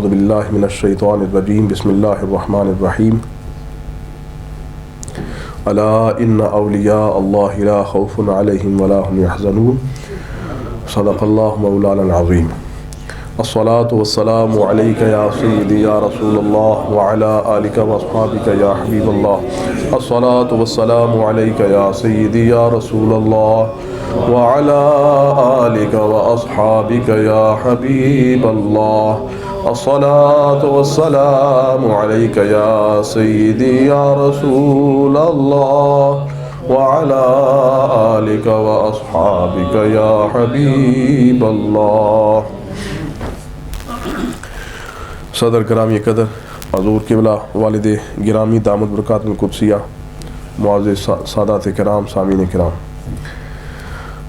اعوذ باللہ من الشیطان الرجیم بسم اللہ الرحمن الرحیم الا ان اولیاء اللہ لا خوف علیہم ولا هم يحزنون صدق اللہ مولانا العظیم الصلاة والسلام علیک یا سیدی یا رسول اللہ وعلا آلک واصحابک یا حبیب اللہ الصلاة والسلام علیک یا سیدی یا رسول اللہ وعلا آلک واصحابک یا حبیب اللہ الصلاة والسلام علیک یا سیدی یا رسول اللہ وعلا آلک واصحابک یا حبیب اللہ۔ صدر گرامی قدر حضور قبلہ والد گرامی دامت برکاتہ القدسیہ معزز سادات کرام سامعین کرام،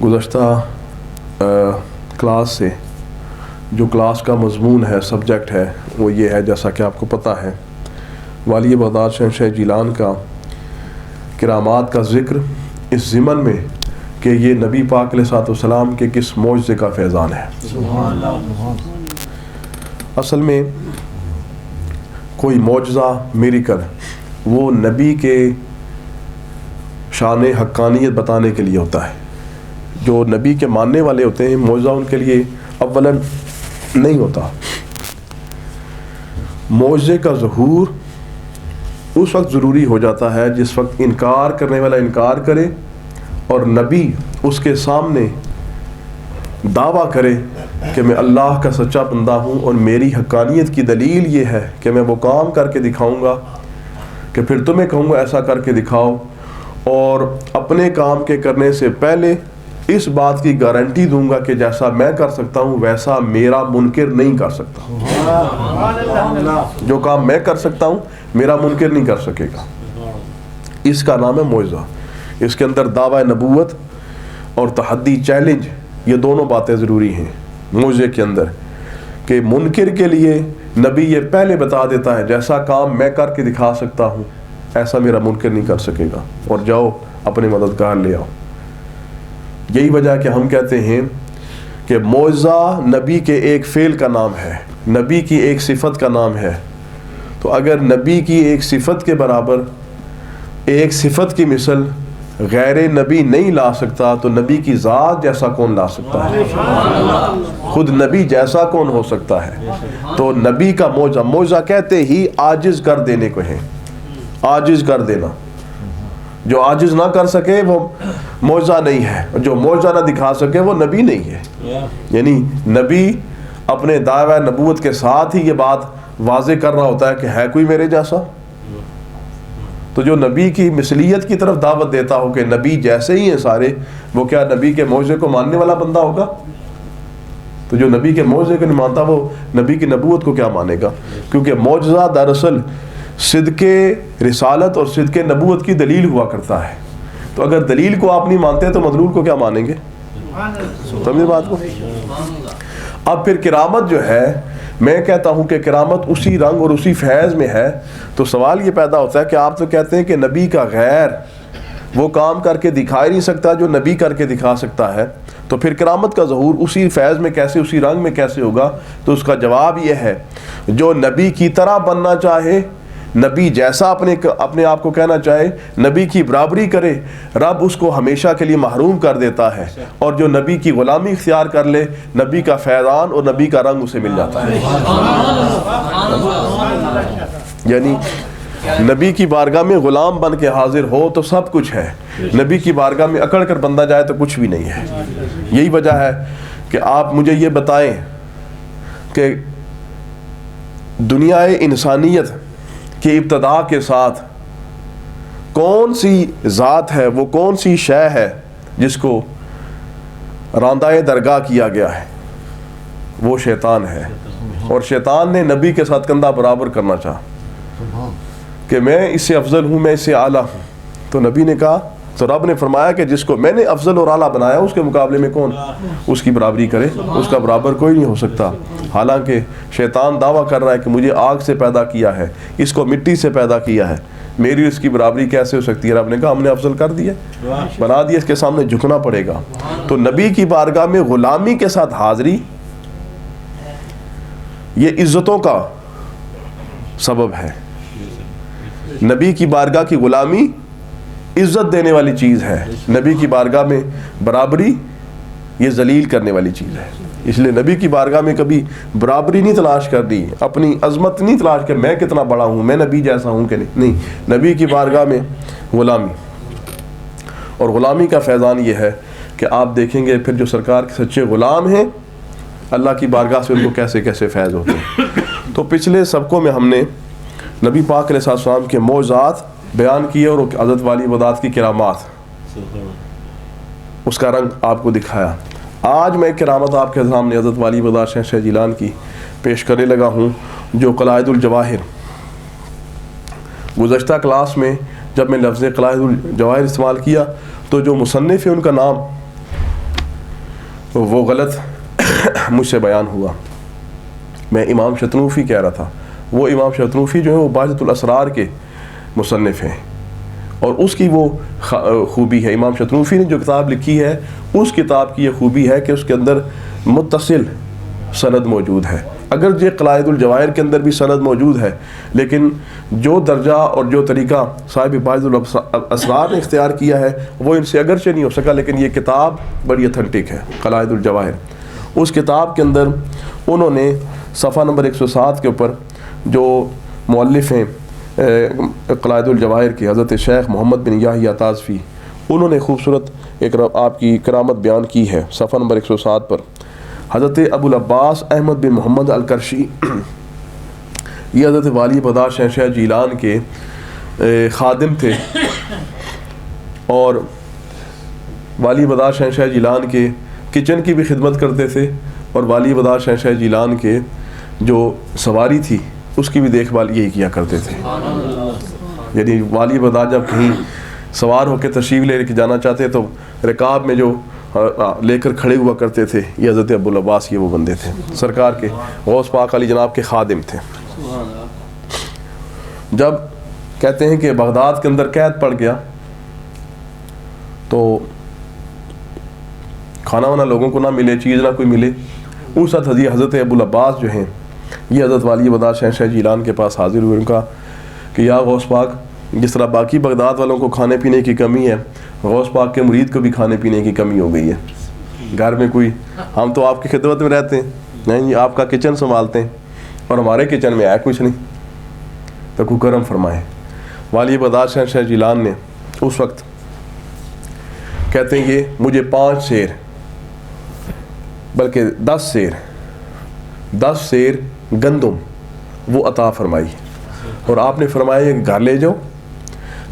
گزشتہ کلاس سے جو کلاس کا مضمون ہے، سبجیکٹ ہے، وہ یہ ہے جیسا کہ آپ کو پتہ ہے والی بغداد شہنشاہ جیلان کا کرامات کا ذکر اس ضمن میں کہ یہ نبی پاک علیہ السلام کے کس معجزے کا فیضان ہے۔ اصل میں کوئی معجزہ میریکل وہ نبی کے شان حقانیت بتانے کے لیے ہوتا ہے۔ جو نبی کے ماننے والے ہوتے ہیں معجزہ ان کے لیے اولاً نہیں ہوتا۔ معجزے کا ظہور اس وقت ضروری ہو جاتا ہے جس وقت انکار کرنے والا انکار کرے اور نبی اس کے سامنے دعویٰ کرے کہ میں اللہ کا سچا بندہ ہوں اور میری حقانیت کی دلیل یہ ہے کہ میں وہ کام کر کے دکھاؤں گا کہ پھر تمہیں کہوں گا ایسا کر کے دکھاؤ، اور اپنے کام کے کرنے سے پہلے اس بات کی گارنٹی دوں گا کہ جیسا میں کر سکتا ہوں ویسا میرا منکر نہیں کر سکتا۔ جو کام میں کر سکتا ہوں میرا منکر نہیں کر سکے گا۔ اس کا نام ہے معجزہ۔ اس کے اندر دعویٰ نبوت اور تحدی، چیلنج، یہ دونوں باتیں ضروری ہیں معجزے کے اندر، کہ منکر کے لیے نبی یہ پہلے بتا دیتا ہے جیسا کام میں کر کے دکھا سکتا ہوں ایسا میرا منکر نہیں کر سکے گا، اور جاؤ اپنے مددگار لے آؤ۔ یہی وجہ کہ ہم کہتے ہیں کہ معجزہ نبی کے ایک فعل کا نام ہے، نبی کی ایک صفت کا نام ہے۔ تو اگر نبی کی ایک صفت کے برابر ایک صفت کی مثل غیر نبی نہیں لا سکتا تو نبی کی ذات جیسا کون لا سکتا ہے؟ خود نبی جیسا کون ہو سکتا ہے؟ تو نبی کا معجزہ، معجزہ کہتے ہی عاجز کر دینے کو ہے، عاجز کر دینا۔ جو عاجز نہ کر سکے وہ معجزہ نہیں ہے، جو معجزہ نہ دکھا سکے وہ نبی نہیں ہے۔ یعنی نبی اپنے دعویٰ نبوت کے ساتھ ہی یہ بات واضح کر رہا ہوتا ہے کہ ہے کوئی میرے جیسا۔ تو جو نبی کی مثلیت کی طرف دعوت دیتا ہو کہ نبی جیسے ہی ہیں سارے، وہ کیا نبی کے معجزے کو ماننے والا بندہ ہوگا؟ تو جو نبی کے معجزے کو نہیں مانتا وہ نبی کی نبوت کو کیا مانے گا؟ کیونکہ معجزہ دراصل صدق رسالت اور صدق نبوت کی دلیل ہوا کرتا ہے۔ تو اگر دلیل کو آپ نہیں مانتے تو مدلول کو کیا مانیں گے؟ سمجھے بات کو؟ اب پھر کرامت جو ہے، میں کہتا ہوں کہ کرامت اسی رنگ اور اسی فیض میں ہے، تو سوال یہ پیدا ہوتا ہے کہ آپ تو کہتے ہیں کہ نبی کا غیر وہ کام کر کے دکھا ہی نہیں سکتا جو نبی کر کے دکھا سکتا ہے، تو پھر کرامت کا ظہور اسی فیض میں کیسے، اسی رنگ میں کیسے ہوگا؟ تو اس کا جواب یہ ہے، جو نبی کی طرح بننا چاہے، نبی جیسا اپنے آپ کو کہنا چاہے، نبی کی برابری کرے، رب اس کو ہمیشہ کے لیے محروم کر دیتا ہے، اور جو نبی کی غلامی اختیار کر لے، نبی کا فیضان اور نبی کا رنگ اسے مل جاتا ہے۔ یعنی نبی کی بارگاہ میں غلام بن کے حاضر ہو تو سب کچھ ہے، نبی کی بارگاہ میں اکڑ کر بندہ جائے تو کچھ بھی نہیں ہے۔ یہی وجہ ہے کہ آپ مجھے یہ بتائیں کہ دنیا انسانیت کی ابتدا کے ساتھ کون سی ذات ہے، وہ کون سی شے ہے جس کو راندہ درگاہ کیا گیا ہے؟ وہ شیطان ہے، اور شیطان نے نبی کے ساتھ کندھا برابر کرنا چاہا کہ میں اس سے افضل ہوں، میں اس سے اعلیٰ ہوں۔ تو نبی نے کہا، تو رب نے فرمایا کہ جس کو میں نے افضل اور اعلیٰ بنایا اس کے مقابلے میں کون اس کی برابری کرے؟ اس کا برابر کوئی نہیں ہو سکتا۔ حالانکہ شیطان دعویٰ کر رہا ہے کہ مجھے آگ سے پیدا کیا ہے، اس کو مٹی سے پیدا کیا ہے، میری اس کی برابری کیسے ہو سکتی ہے؟ رب نے کہا ہم نے افضل کر دیا، بنا دیا، اس کے سامنے جھکنا پڑے گا۔ تو نبی کی بارگاہ میں غلامی کے ساتھ حاضری، یہ عزتوں کا سبب ہے. نبی کی بارگاہ کی غلامی عزت دینے والی چیز ہے. نبی کی بارگاہ میں برابری یہ ذلیل کرنے والی چیز ہے. اس لیے نبی کی بارگاہ میں کبھی برابری نہیں تلاش کرنی, اپنی عظمت نہیں تلاش کر میں کتنا بڑا ہوں, میں نبی جیسا ہوں کہ نہیں. نبی کی بارگاہ میں غلامی, اور غلامی کا فیضان یہ ہے کہ آپ دیکھیں گے پھر جو سرکار کے سچے غلام ہیں اللہ کی بارگاہ سے ان کو کیسے کیسے فیض ہوتے ہیں. تو پچھلے سبقوں میں ہم نے نبی پاک علیہ السلام کے معجزات بیان کیے اور حضرت والی بغداد کی کرامات, اس کا رنگ آپ کو دکھایا. آج میں کرامت آپ کے سامنے حضرت والی بغداد شہنشاہ جیلان کی پیش کرنے لگا ہوں, جو قلائد الجواہر. گزشتہ کلاس میں جب میں لفظ قلائد الجواہر استعمال کیا تو جو مصنف ہے ان کا نام وہ غلط مجھ سے بیان ہوا. میں امام شتنوفی کہہ رہا تھا. وہ امام شتنوفی جو ہے وہ بہجت الاسرار کے مصنف ہیں, اور اس کی وہ خوبی ہے. امام شتنوفی نے جو کتاب لکھی ہے اس کتاب کی یہ خوبی ہے کہ اس کے اندر متصل سند موجود ہے. اگرچہ قلائد الجواہر کے اندر بھی سند موجود ہے, لیکن جو درجہ اور جو طریقہ صاحب بہجت الاسرار نے اختیار کیا ہے وہ ان سے اگرچہ نہیں ہو سکا, لیکن یہ کتاب بڑی اتھینٹک ہے قلائد الجواہر. اس کتاب کے اندر انہوں نے صفحہ نمبر 107 کے اوپر جو مؤلف ہیں قلائد الجواہر کے حضرت شیخ محمد بن یحییٰ تازفی, انہوں نے خوبصورت ایک آپ کی کرامت بیان کی ہے. صفحہ نمبر 107 پر حضرت ابو العباس احمد بن محمد الکرشی, یہ حضرت والی بغداد شہنشاہ جیلان کے خادم تھے, اور والی بغداد شہنشاہ جیلان کے کچن کی بھی خدمت کرتے تھے, اور والی بغداد شہنشاہ جیلان کے جو سواری تھی اس کی بھی دیکھ بھال یہی کیا کرتے تھے. یعنی والی بغداد جب کہیں سوار ہو کے تشریف لے کے جانا چاہتے تو رکاب میں جو لے کر کھڑے ہوا کرتے تھے یہ حضرت ابو العباس, یہ وہ بندے تھے سرکار کے غوث پاک علی جناب کے خادم تھے. جب کہتے ہیں کہ بغداد کے اندر قید پڑ گیا تو کھانا وانا لوگوں کو نہ ملے, چیز نہ کوئی ملے, اس وقت حضرت ابو العباس جو ہیں یہ حضرت والی بغداد شہنشاہ جیلان کے پاس حاضر ہوئے. ان کا کہ یا غوث پاک, جس طرح باقی بغداد والوں کو کھانے پینے کی کمی ہے, غوث پاک کے مرید کو بھی کھانے پینے کی کمی ہو گئی ہے. گھر میں کوئی, ہم تو آپ کی خدمت میں رہتے ہیں, نہیں آپ کا کچن سنبھالتے ہیں, اور ہمارے کچن میں ہے کچھ نہیں, تو کوئی کرم فرمائے. والی بغداد شہنشاہ جیلان نے اس وقت کہتے ہیں کہ مجھے 5 سیر بلکہ 10 سیر گندم وہ عطا فرمائی, اور آپ نے فرمایا کہ گھر لے جاؤ,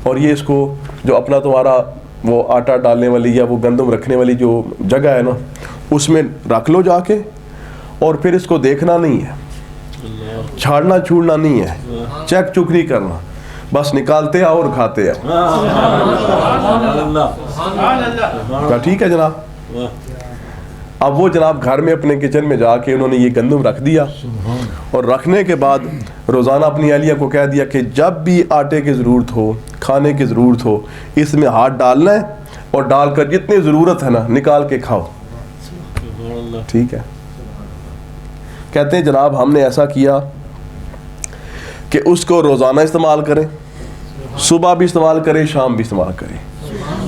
اور یہ اس کو جو اپنا تمہارا وہ آٹا ڈالنے والی یا وہ گندم رکھنے والی جو جگہ ہے نا اس میں رکھ لو جا کے, اور پھر اس کو دیکھنا نہیں ہے, چھاڑنا چھوڑنا نہیں ہے, چیک چک نہیں کرنا, بس نکالتے آؤ اور کھاتے آؤ. ٹھیک ہے جناب. اب وہ جناب گھر میں اپنے کچن میں جا کے انہوں نے یہ گندم رکھ دیا, اور رکھنے کے بعد روزانہ اپنی اہلیہ کو کہہ دیا کہ جب بھی آٹے کی ضرورت ہو, کھانے کی ضرورت ہو, اس میں ہاتھ ڈالنا ہے, اور ڈال کر جتنی ضرورت ہے نا نکال کے کھاؤ. ٹھیک ہے. کہتے ہیں جناب ہم نے ایسا کیا کہ اس کو روزانہ استعمال کریں, صبح بھی استعمال کریں, شام بھی استعمال کریں,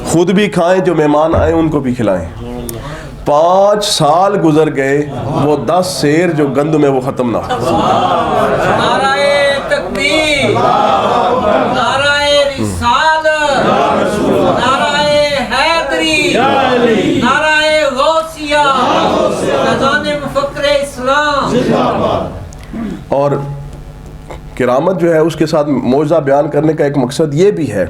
خود بھی کھائیں, جو مہمان آئیں ان کو بھی کھلائیں. 5 سال گزر گئے, وہ 10 سیر جو گندم ہے وہ ختم نہ ہو. نعرہ تکبیر, نعرہ رسالت, نعرہ حیدری, نعرہ غوثیہ, فیضان مفکر اسلام. اور کرامت جو ہے اس کے ساتھ معجزہ بیان کرنے کا ایک مقصد یہ بھی ہے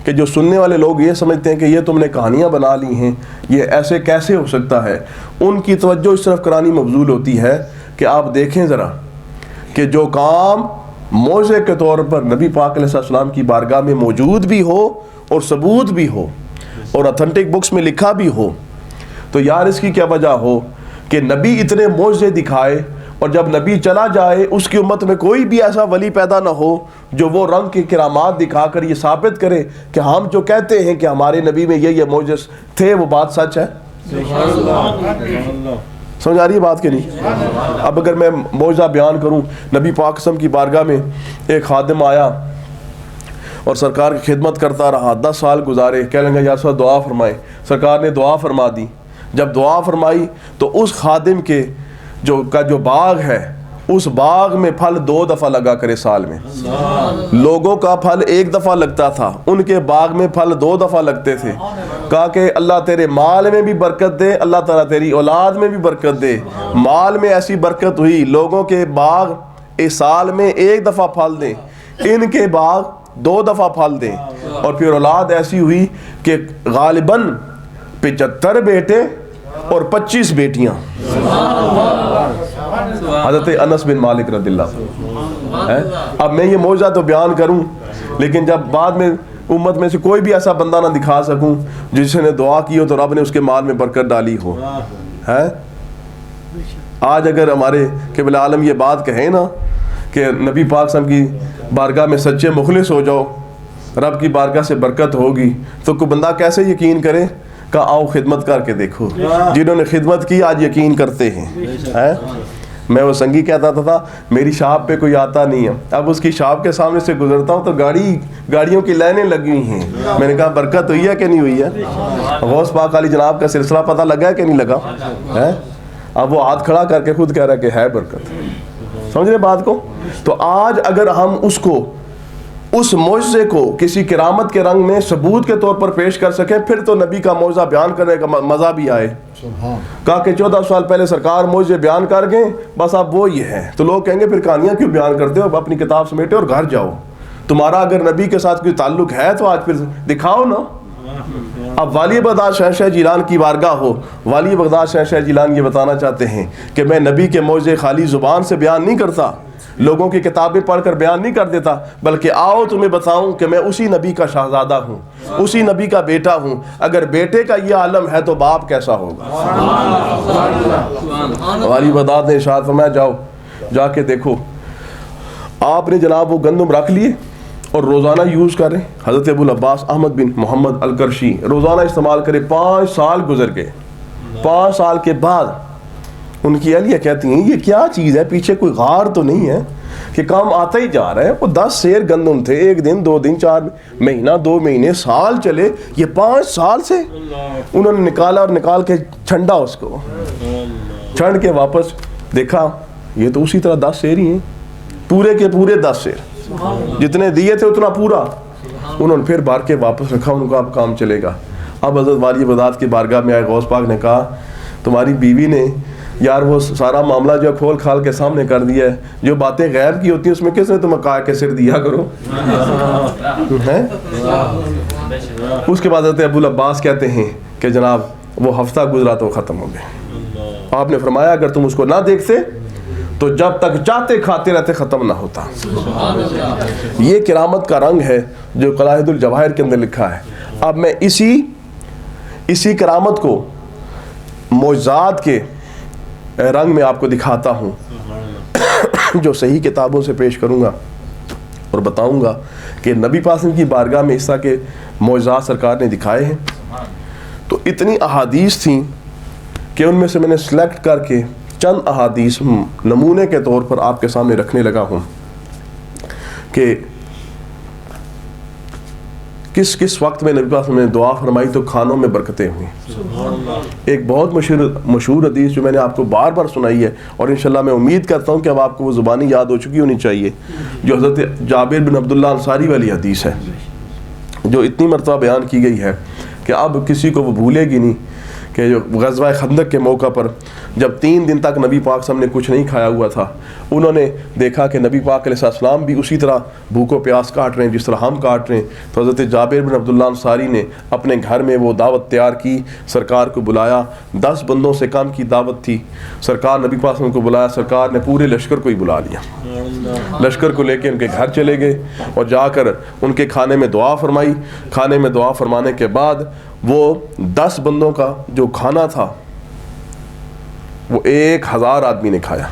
کہ جو سننے والے لوگ یہ سمجھتے ہیں کہ یہ تم نے کہانیاں بنا لی ہیں, یہ ایسے کیسے ہو سکتا ہے, ان کی توجہ اس طرف کرانی مبذول ہوتی ہے کہ آپ دیکھیں ذرا کہ جو کام معجزے کے طور پر نبی پاک علیہ السلام کی بارگاہ میں موجود بھی ہو اور ثبوت بھی ہو اور اتھینٹک بکس میں لکھا بھی ہو, تو یار اس کی کیا وجہ ہو کہ نبی اتنے معجزے دکھائے, اور جب نبی چلا جائے اس کی امت میں کوئی بھی ایسا ولی پیدا نہ ہو جو وہ رنگ کی کرامات دکھا کر یہ ثابت کرے کہ ہم جو کہتے ہیں کہ ہمارے نبی میں یہ معجزے تھے وہ بات سچ ہے. سمجھ آ رہی ہے بات کہ نہیں؟ اب اگر میں معجزہ بیان کروں، نبی پاک صلی اللہ علیہ وسلم کی بارگاہ میں ایک خادم آیا اور سرکار کی خدمت کرتا رہا، 10 سال گزارے، کہنے لگا یا رسول اللہ دعا فرمائیں۔ سرکار نے دعا فرما دی۔ جب دعا فرمائی تو اس خادم کے جو باغ ہے، اس باغ میں پھل 2 دفعہ لگا کرے سال میں۔ لوگوں کا پھل 1 دفعہ لگتا تھا، ان کے باغ میں پھل 2 دفعہ لگتے تھے۔ کہا کہ اللہ تیرے مال میں بھی برکت دے، اللہ تعالیٰ تیری اولاد میں بھی برکت دے۔ مال میں ایسی برکت ہوئی، لوگوں کے باغ اس سال میں 1 دفعہ پھل دیں، ان کے باغ 2 دفعہ پھل دیں۔ اور پھر اولاد ایسی ہوئی کہ غالباً 75 بیٹے اور 25 بیٹیاں۔ حضرت انس بن مالک رضی اللہ عنہ۔ اب میں یہ معجزہ تو بیان کروں، لیکن جب بعد میں امت میں سے کوئی بھی ایسا بندہ نہ دکھا سکوں جس نے دعا کی ہو تو رب نے اس کے مال میں برکت ڈالی ہو، ہے۔ آج اگر ہمارے قبلہ عالم یہ بات کہیں نا کہ نبی پاک صلی اللہ علیہ وسلم کی بارگاہ میں سچے مخلص ہو جاؤ، رب کی بارگاہ سے برکت ہوگی، تو کوئی بندہ کیسے یقین کرے؟ کہ آؤ خدمت کر کے دیکھو۔ جنہوں نے خدمت کی آج یقین کرتے ہیں۔ میں وہ سنگی کہتا تھا میری شاپ پہ کوئی آتا نہیں ہے، اب اس کی شاپ کے سامنے سے گزرتا ہوں تو گاڑیوں کی لائنیں لگی ہوئی ہیں۔ میں نے کہا برکت ہوئی ہے کہ نہیں ہوئی ہے؟ غوث پاک علی جناب کا سلسلہ پتہ لگا ہے کہ نہیں لگا ہے؟ اب وہ ہاتھ کھڑا کر کے خود کہہ رہا ہے کہ ہے برکت۔ سمجھ رہے بات کو؟ تو آج اگر ہم اس معجزے کو کسی کرامت کے رنگ میں ثبوت کے طور پر پیش کر سکیں، پھر تو نبی کا معجزہ بیان کرنے کا مزہ بھی آئے۔ کہا کہ 14 سال پہلے سرکار معجزے بیان کر گئے، بس اب وہ یہ ہے، تو لوگ کہیں گے پھر کہانیاں کیوں بیان کرتے ہو؟ اب اپنی کتاب سمیٹے اور گھر جاؤ۔ تمہارا اگر نبی کے ساتھ کوئی تعلق ہے تو آج پھر دکھاؤ نا۔ اب والی بغداد شہنشاہ جیلان کی بارگاہ ہو، والی بغداد شہنشاہ جیلان یہ بتانا چاہتے ہیں کہ میں نبی کے معجزے خالی زبان سے بیان نہیں کرتا، لوگوں کی کتابیں پڑھ کر بیان نہیں کر دیتا، بلکہ آؤ تمہیں بتاؤں کہ میں اسی نبی کا شہزادہ ہوں، اسی نبی کا بیٹا ہوں۔ اگر بیٹے کا یہ عالم ہے تو باپ کیسا ہوگا؟ والی بغداد نے ارشاد فرمایا جاؤ جا کے دیکھو۔ آپ نے جناب وہ گندم رکھ لیے اور روزانہ یوز کریں۔ حضرت ابو العباس احمد بن محمد الکرشی روزانہ استعمال کرے۔ 5 سال گزر گئے۔ 5 سال کے بعد ان کی اہلیہ کہتی ہیں یہ کیا چیز ہے، پیچھے کوئی غار تو نہیں ہے کہ کام آتا ہی جا رہا ہے؟ وہ 10 سیر گندم تھے، 1 دن 2 دن 4 مہینہ 2 مہینے سال چلے، یہ 5 سال سے انہوں نے نکالا اور نکال کے چھنڈا، اس کو چھنڈ کے واپس دیکھا یہ تو اسی طرح 10 سیر ہی ہیں، پورے کے پورے 10 سیر جتنے دیے تھے اتنا پورا۔ انہوں نے پھر بار کے واپس رکھا، ان کا اب کام چلے گا۔ اب حضرت والی بغداد کی بارگاہ میں آئے، غوث پاک نے کہا تمہاری بیوی نے یار وہ سارا معاملہ جو کھول کھال کے سامنے کر دیا ہے، جو باتیں غیب کی ہوتی ہیں اس میں کس نے تمہیں کہا کہ سر دیا کرو؟ اس کے بعد حضرت ابو العباس کہتے ہیں کہ جناب وہ ہفتہ گزرا تو ختم ہو گئے۔ آپ نے فرمایا اگر تم اس کو نہ دیکھتے تو جب تک چاہتے کھاتے رہتے ختم نہ ہوتا۔ یہ کرامت کا رنگ ہے جو قلائد الجواہر کے اندر لکھا ہے۔ اب میں اسی کرامت کو معجزات کے رنگ میں آپ کو دکھاتا ہوں، جو صحیح کتابوں سے پیش کروں گا اور بتاؤں گا کہ نبی پاک کی بارگاہ میں اس طرح کے معجزات سرکار نے دکھائے ہیں۔ تو اتنی احادیث تھیں کہ ان میں سے میں نے سلیکٹ کر کے چند احادیث نمونے کے طور پر آپ کے سامنے رکھنے لگا ہوں کہ کس وقت میں نبی پاک نے دعا فرمائی تو کھانوں میں برکتیں ہوئیں۔ ایک بہت مشہور حدیث جو میں نے آپ کو بار بار سنائی ہے اور انشاءاللہ میں امید کرتا ہوں کہ اب آپ کو وہ زبانی یاد ہو چکی ہونی چاہیے، جو حضرت جابر بن عبداللہ انصاری والی حدیث ہے، جو اتنی مرتبہ بیان کی گئی ہے کہ اب کسی کو وہ بھولے گی نہیں کہ جو غزوہ خندق کے موقع پر جب 3 دن تک نبی پاک صلی اللہ علیہ وسلم نے کچھ نہیں کھایا ہوا تھا، انہوں نے دیکھا کہ نبی پاک علیہ السلام بھی اسی طرح بھوک و پیاس کاٹ رہے ہیں جس طرح ہم کاٹ رہے ہیں۔ تو حضرت جابر بن عبداللہ انصاری نے اپنے گھر میں وہ دعوت تیار کی، سرکار کو بلایا، 10 بندوں سے کم کی دعوت تھی، سرکار نبی پاک صلی اللہ علیہ وسلم کو بلایا، سرکار نے پورے لشکر کو ہی بلا لیا، لشکر کو لے کے ان کے گھر چلے گئے اور جا کر ان کے کھانے میں دعا فرمائی۔ کھانے میں دعا فرمانے کے بعد وہ 10 بندوں کا جو کھانا تھا وہ 1000 آدمی نے کھایا۔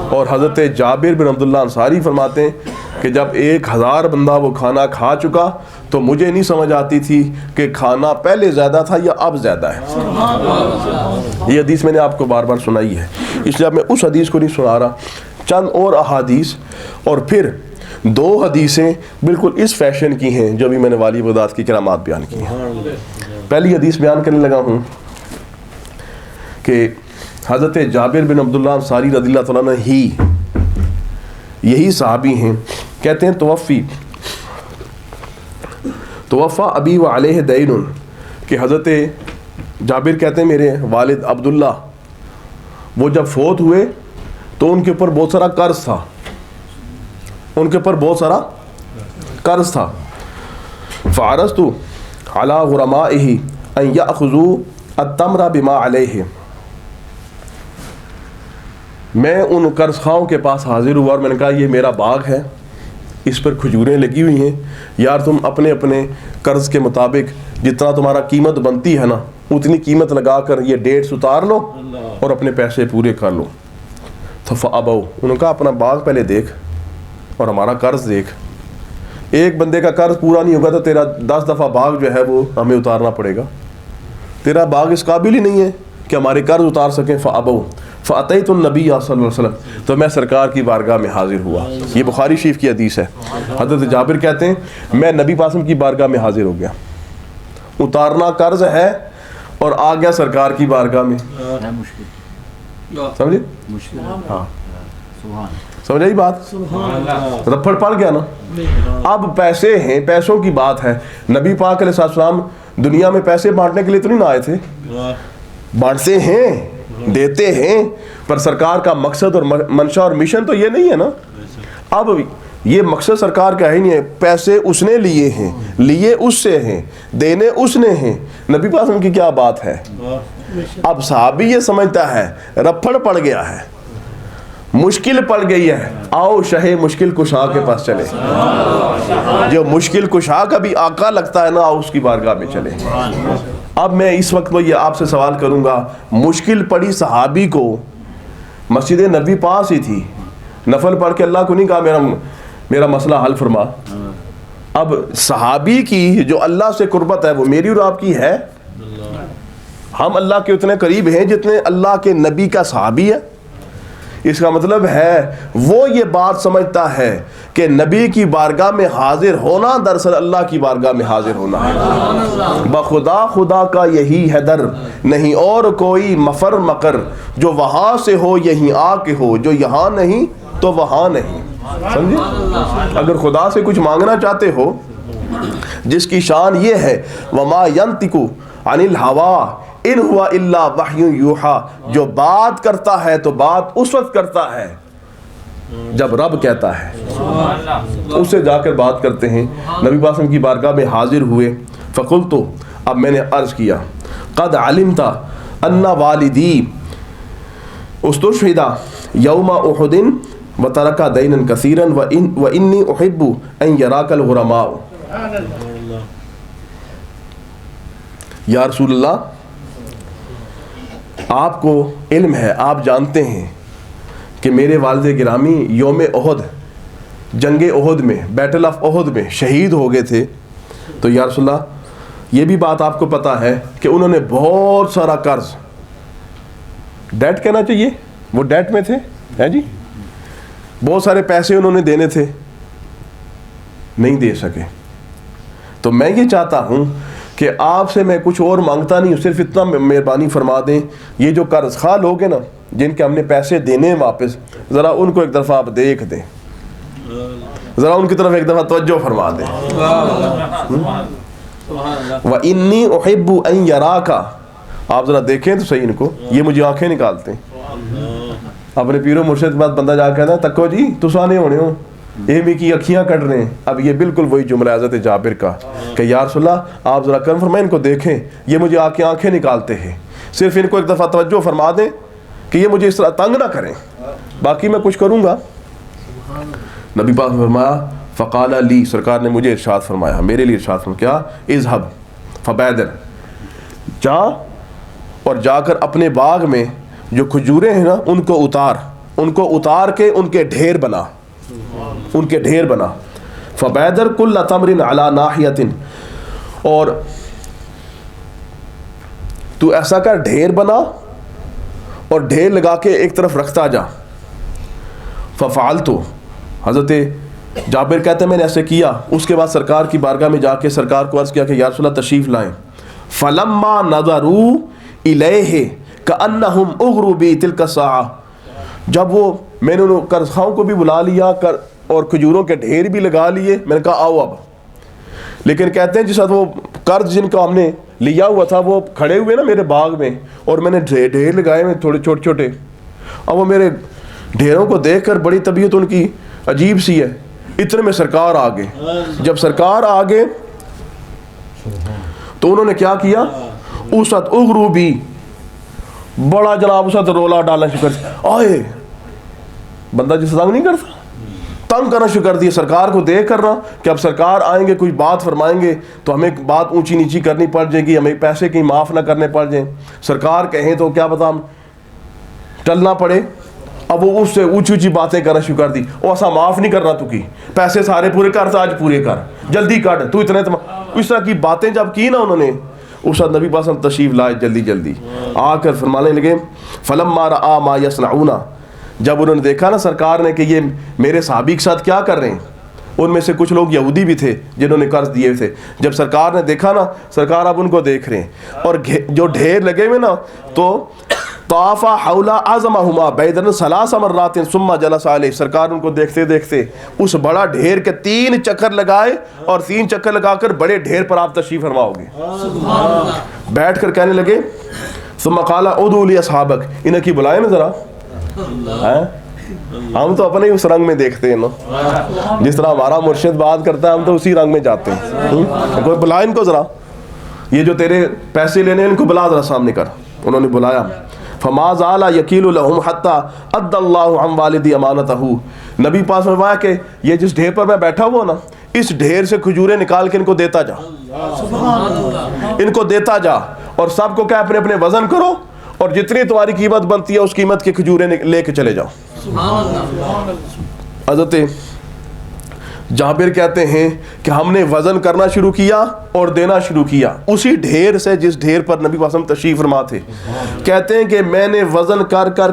اور حضرت جابر بن عبداللہ انصاری فرماتے ہیں کہ جب 1000 بندہ وہ کھانا کھا چکا تو مجھے نہیں سمجھ آتی تھی کہ کھانا پہلے زیادہ تھا یا اب زیادہ ہے. یہ حدیث میں نے آپ کو بار بار سنائی ہے، اس لیے اب میں اس حدیث کو نہیں سنا رہا. چند اور احادیث اور پھر 2 حدیثیں بالکل اس فیشن کی ہیں جو بھی میں نے والی بغداد کی کرامات بیان کی ہیں. پہلی حدیث بیان کرنے لگا ہوں کہ حضرت جابر بن عبداللہ انصاری رضی اللہ تعالیٰ عنہ ہی یہی صحابی ہیں. کہتے ہیں توفا ابی و علیہ دین، کہ حضرت جابر کہتے ہیں میرے والد عبداللہ وہ جب فوت ہوئے تو ان کے اوپر بہت سارا قرض تھا، ان کے اوپر بہت سارا قرض تھا. فعرضت علی غرمائہ ان یأخذوا التمر بما علیہ، میں ان قرض خواہوں کے پاس حاضر ہوا اور میں نے کہا یہ میرا باغ ہے، اس پر کھجوریں لگی ہوئی ہیں، یار تم اپنے اپنے قرض کے مطابق جتنا تمہارا قیمت بنتی ہے نا اتنی قیمت لگا کر یہ ڈیٹس اتار لو اور اپنے پیسے پورے کر لو. تو فابوا، انہوں نے کہا اپنا باغ پہلے دیکھ اور ہمارا قرض دیکھ. ایک بندے کا قرض پورا نہیں ہوگا تو تیرا 10 دفعہ باغ جو ہے وہ ہمیں اتارنا پڑے گا. تیرا باغ اس قابل ہی نہیں ہے کہ ہمارے قرض اتار سکیں. فابوا فاتیت النبی صلی اللہ علیہ وسلم، تو میں سرکار کی بارگاہ میں حاضر ہوا. یہ بخاری شریف کی حدیث ہے. حضرت جابر کہتے ہیں میں نبی پاسم کی بارگاہ میں حاضر ہو گیا، اتارنا قرض ہے اور آ گیا سرکار کی بارگاہ میں. سمجھے؟ ہاں سمجھ آئی بات؟ رپھڑ پڑ گیا نا. اب پیسے ہیں، پیسوں کی بات ہے. نبی پاک علیہ السلام دنیا میں پیسے بانٹنے کے لیے تو نہیں نہ آئے تھے، بانٹتے ہیں دیتے ہیں، پر سرکار کا مقصد اور منشا اور مشن تو یہ نہیں ہے نا. اب یہ مقصد سرکار کا ہے ہی نہیں ہے. پیسے اس نے لیے ہیں، لیے اس سے ہیں، دینے اس نے ہیں. نبی پاک کی کیا بات ہے. اب صحابی یہ سمجھتا ہے رپھڑ پڑ گیا ہے، مشکل پڑ گئی ہے، آؤ شہ مشکل کشا کے پاس چلے. جو مشکل کشا کا بھی آقا لگتا ہے نا، آؤ اس کی بارگاہ میں چلے. اب میں اس وقت میں یہ آپ سے سوال کروں گا، مشکل پڑی صحابی کو مسجد نبی پاس ہی تھی، نفل پڑھ کے اللہ کو نہیں کہا میرا مسئلہ حل فرما. اب صحابی کی جو اللہ سے قربت ہے وہ میری اور آپ کی ہے. ہم اللہ کے اتنے قریب ہیں جتنے اللہ کے نبی کا صحابی ہے. اس کا مطلب ہے وہ یہ بات سمجھتا ہے کہ نبی کی بارگاہ میں حاضر ہونا دراصل اللہ کی بارگاہ میں حاضر ہونا ہے. بخدا خدا کا یہی ہے در، نہیں اور کوئی مفر مکر، جو وہاں سے ہو یہیں آ کے ہو، جو یہاں نہیں تو وہاں نہیں. سمجھے؟ اگر خدا سے کچھ مانگنا چاہتے ہو جس کی شان یہ ہے وما ینطق عن الہوی ان ہوا الا وحی یوحا، جو بات کرتا ہے تو بات اس وقت کرتا ہے جب رب کہتا ہے، اس سے جا کر بات کرتے ہیں. نبی پاک کی بارگاہ میں حاضر ہوئے. فقلت، اب میں نے عرض کیا، قد علمت ان والدی استشہد یوم احد وترک دینا کثیرا وانی احب ان یراک الغرماء. یا رسول اللہ، آپ کو علم ہے، آپ جانتے ہیں کہ میرے والد گرامی یوم احد، جنگ احد میں، بیٹل آف احد میں شہید ہو گئے تھے. تو یا رسول اللہ یہ بھی بات آپ کو پتا ہے کہ انہوں نے بہت سارا قرض، ڈیٹ کہنا چاہیے، وہ ڈیٹ میں تھے، ہے جی، بہت سارے پیسے انہوں نے دینے تھے، نہیں دے سکے. تو میں یہ چاہتا ہوں کہ آپ سے میں کچھ اور مانگتا نہیں ہوں، صرف اتنا مہربانی فرما دیں، یہ جو قرض خواہ لوگ ہیں نا جن کے ہم نے پیسے دینے ہیں واپس، ذرا ان کو ایک دفعہ آپ دیکھ دیں، ذرا ان کی طرف ایک دفعہ توجہ فرما دیں. وَإِنِّي أُحِبُّ أَن يَرَاكَ، آپ ذرا دیکھیں تو صحیح ان کو، یہ مجھے آنکھیں نکالتے ہیں. اپنے پیرو مرشد کے بعد بندہ جا کہتا ہے تکو جی تسانے ہونے ہو، یہ بھی کی اکھیاں کٹ رہے ہیں. اب یہ بالکل وہی جملہ حضرت جابر کا کہ یا رسول اللہ آپ ذرا کرم فرمائیں، ان کو دیکھیں، یہ مجھے آنکھیں نکالتے ہیں. صرف ان کو ایک دفعہ توجہ فرما دیں کہ یہ مجھے اس طرح تنگ نہ کریں، باقی میں کچھ کروں گا. نبی پاک نے فرمایا فقال لی، سرکار نے مجھے ارشاد فرمایا، میرے لیے ارشاد فرمایا، کیا؟ اذهب فبادر، جا اور جا کر اپنے باغ میں جو کھجوریں ہیں نا ان کو اتار کے ان کے ڈھیر بنا. ان کے ڈھیر بنا. فبیدر کل تمر علی ناحیۃ، اور تو ایسا کر ڈھیر بنا اور ڈھیر لگا کے ایک طرف رکھتا جا. ففعلت، حضرت جابر کہتے ہیں میں نے ایسے کیا. اس کے بعد سرکار کی بارگاہ میں جا کے سرکار کو عرض کیا کہ یا رسول اللہ تشریف لائیں. فلما نظروا الیہ کأنہم اغروا بی تلک الساعۃ، جب وہ میں نے ان قرض خواہوں کو بھی بلا لیا اور کھجوروں کے ڈھیر بھی لگا لیے، میں نے کہا آؤ اب. لیکن کہتے ہیں جس وقت وہ قرض جن کا ہم نے لیا ہوا تھا وہ کھڑے ہوئے نا میرے باغ میں، اور میں نے ڈھیر لگائے ہوئے تھوڑے چھوٹے چھوٹے. اب وہ میرے ڈھیروں کو دیکھ کر بڑی طبیعت ان کی عجیب سی ہے. اتنے میں سرکار آ گئے. جب سرکار آ گئے تو انہوں نے کیا کیا، اس وقت اغرو بھی بڑا جناب اس وقت رولا ڈالنا شروع کر دیا. آئے بندہ جسے تنگ نہیں کرتا، تنگ کرنا شروع کر دیا سرکار کو دیکھ کرنا کہ اب سرکار آئیں گے کچھ بات فرمائیں گے تو ہمیں بات اونچی نیچی کرنی پڑ جائے گی، ہمیں پیسے کہیں معاف نہ کرنے پڑ جائیں. سرکار کہیں تو کیا پتا ہم ٹلنا پڑے. اب وہ اس سے اونچی اونچی باتیں کرنا شروع کر دی. وہ ایسا معاف نہیں کرنا تو کی، پیسے سارے پورے کر، آج پورے کر، جلدی کر، تو اتنے اس طرح کی باتیں جب کی نا انہوں نے، اس وقت نبی پاک صلی اللہ علیہ وسلم تشریف لائے جلدی جلدی آ کر فرمانے لگے فلما رأى ما يصنعون، جب انہوں نے دیکھا نا سرکار نے کہ یہ میرے صحابی کے ساتھ کیا کر رہے ہیں. ان میں سے کچھ لوگ یہودی بھی تھے جنہوں نے قرض دیے تھے. جب سرکار نے دیکھا نا، سرکار اب ان کو دیکھ رہے ہیں اور جو ڈھیر لگے ہوئے نا، تو طاف حول اعظمهما بیدن ثلاث مرات ثم جلس علیہ. سرکار ان کو دیکھتے دیکھتے اس بڑا ڈھیر کے 3 چکر لگائے اور 3 چکر لگا کر بڑے ڈھیر پر آپ تشریف فرما ہوگے. بیٹھ کر کہنے لگے ثم قال ادعوا لی اصحابک، انہیں کی بلائیں نا ذرا. ہم تو اپنے ہی اس رنگ میں دیکھتے ہیں نا، جس طرح ہمارا مرشد بات کرتا ہے ہم تو اسی رنگ میں جاتے ہیں. کوئی بلا ان کو ذرا، یہ جو تیرے پیسے لینے ان کو بلا ذرا سامنے کر. انہوں نے بلایا. فما زال یکیل لهم حتى ادى الله عن والدی امانته. نبی پاس میں فرمایا کہ یہ جس ڈھیر پر میں بیٹھا ہوا نا، اس ڈھیر سے کھجوریں نکال کے ان کو دیتا جا، ان کو دیتا جا، اور سب کو کیا اپنے اپنے وزن کرو اور جتنی تمہاری قیمت بنتی ہے اس قیمت کی کھجوریں لے کے چلے جاؤ. حضرت جابر کہتے ہیں کہ ہم نے وزن کرنا شروع کیا اور دینا شروع کیا اسی ڈھیر سے جس ڈھیر پر نبی وسلم تشریف فرما تھے. کہتے ہیں کہ میں نے وزن کر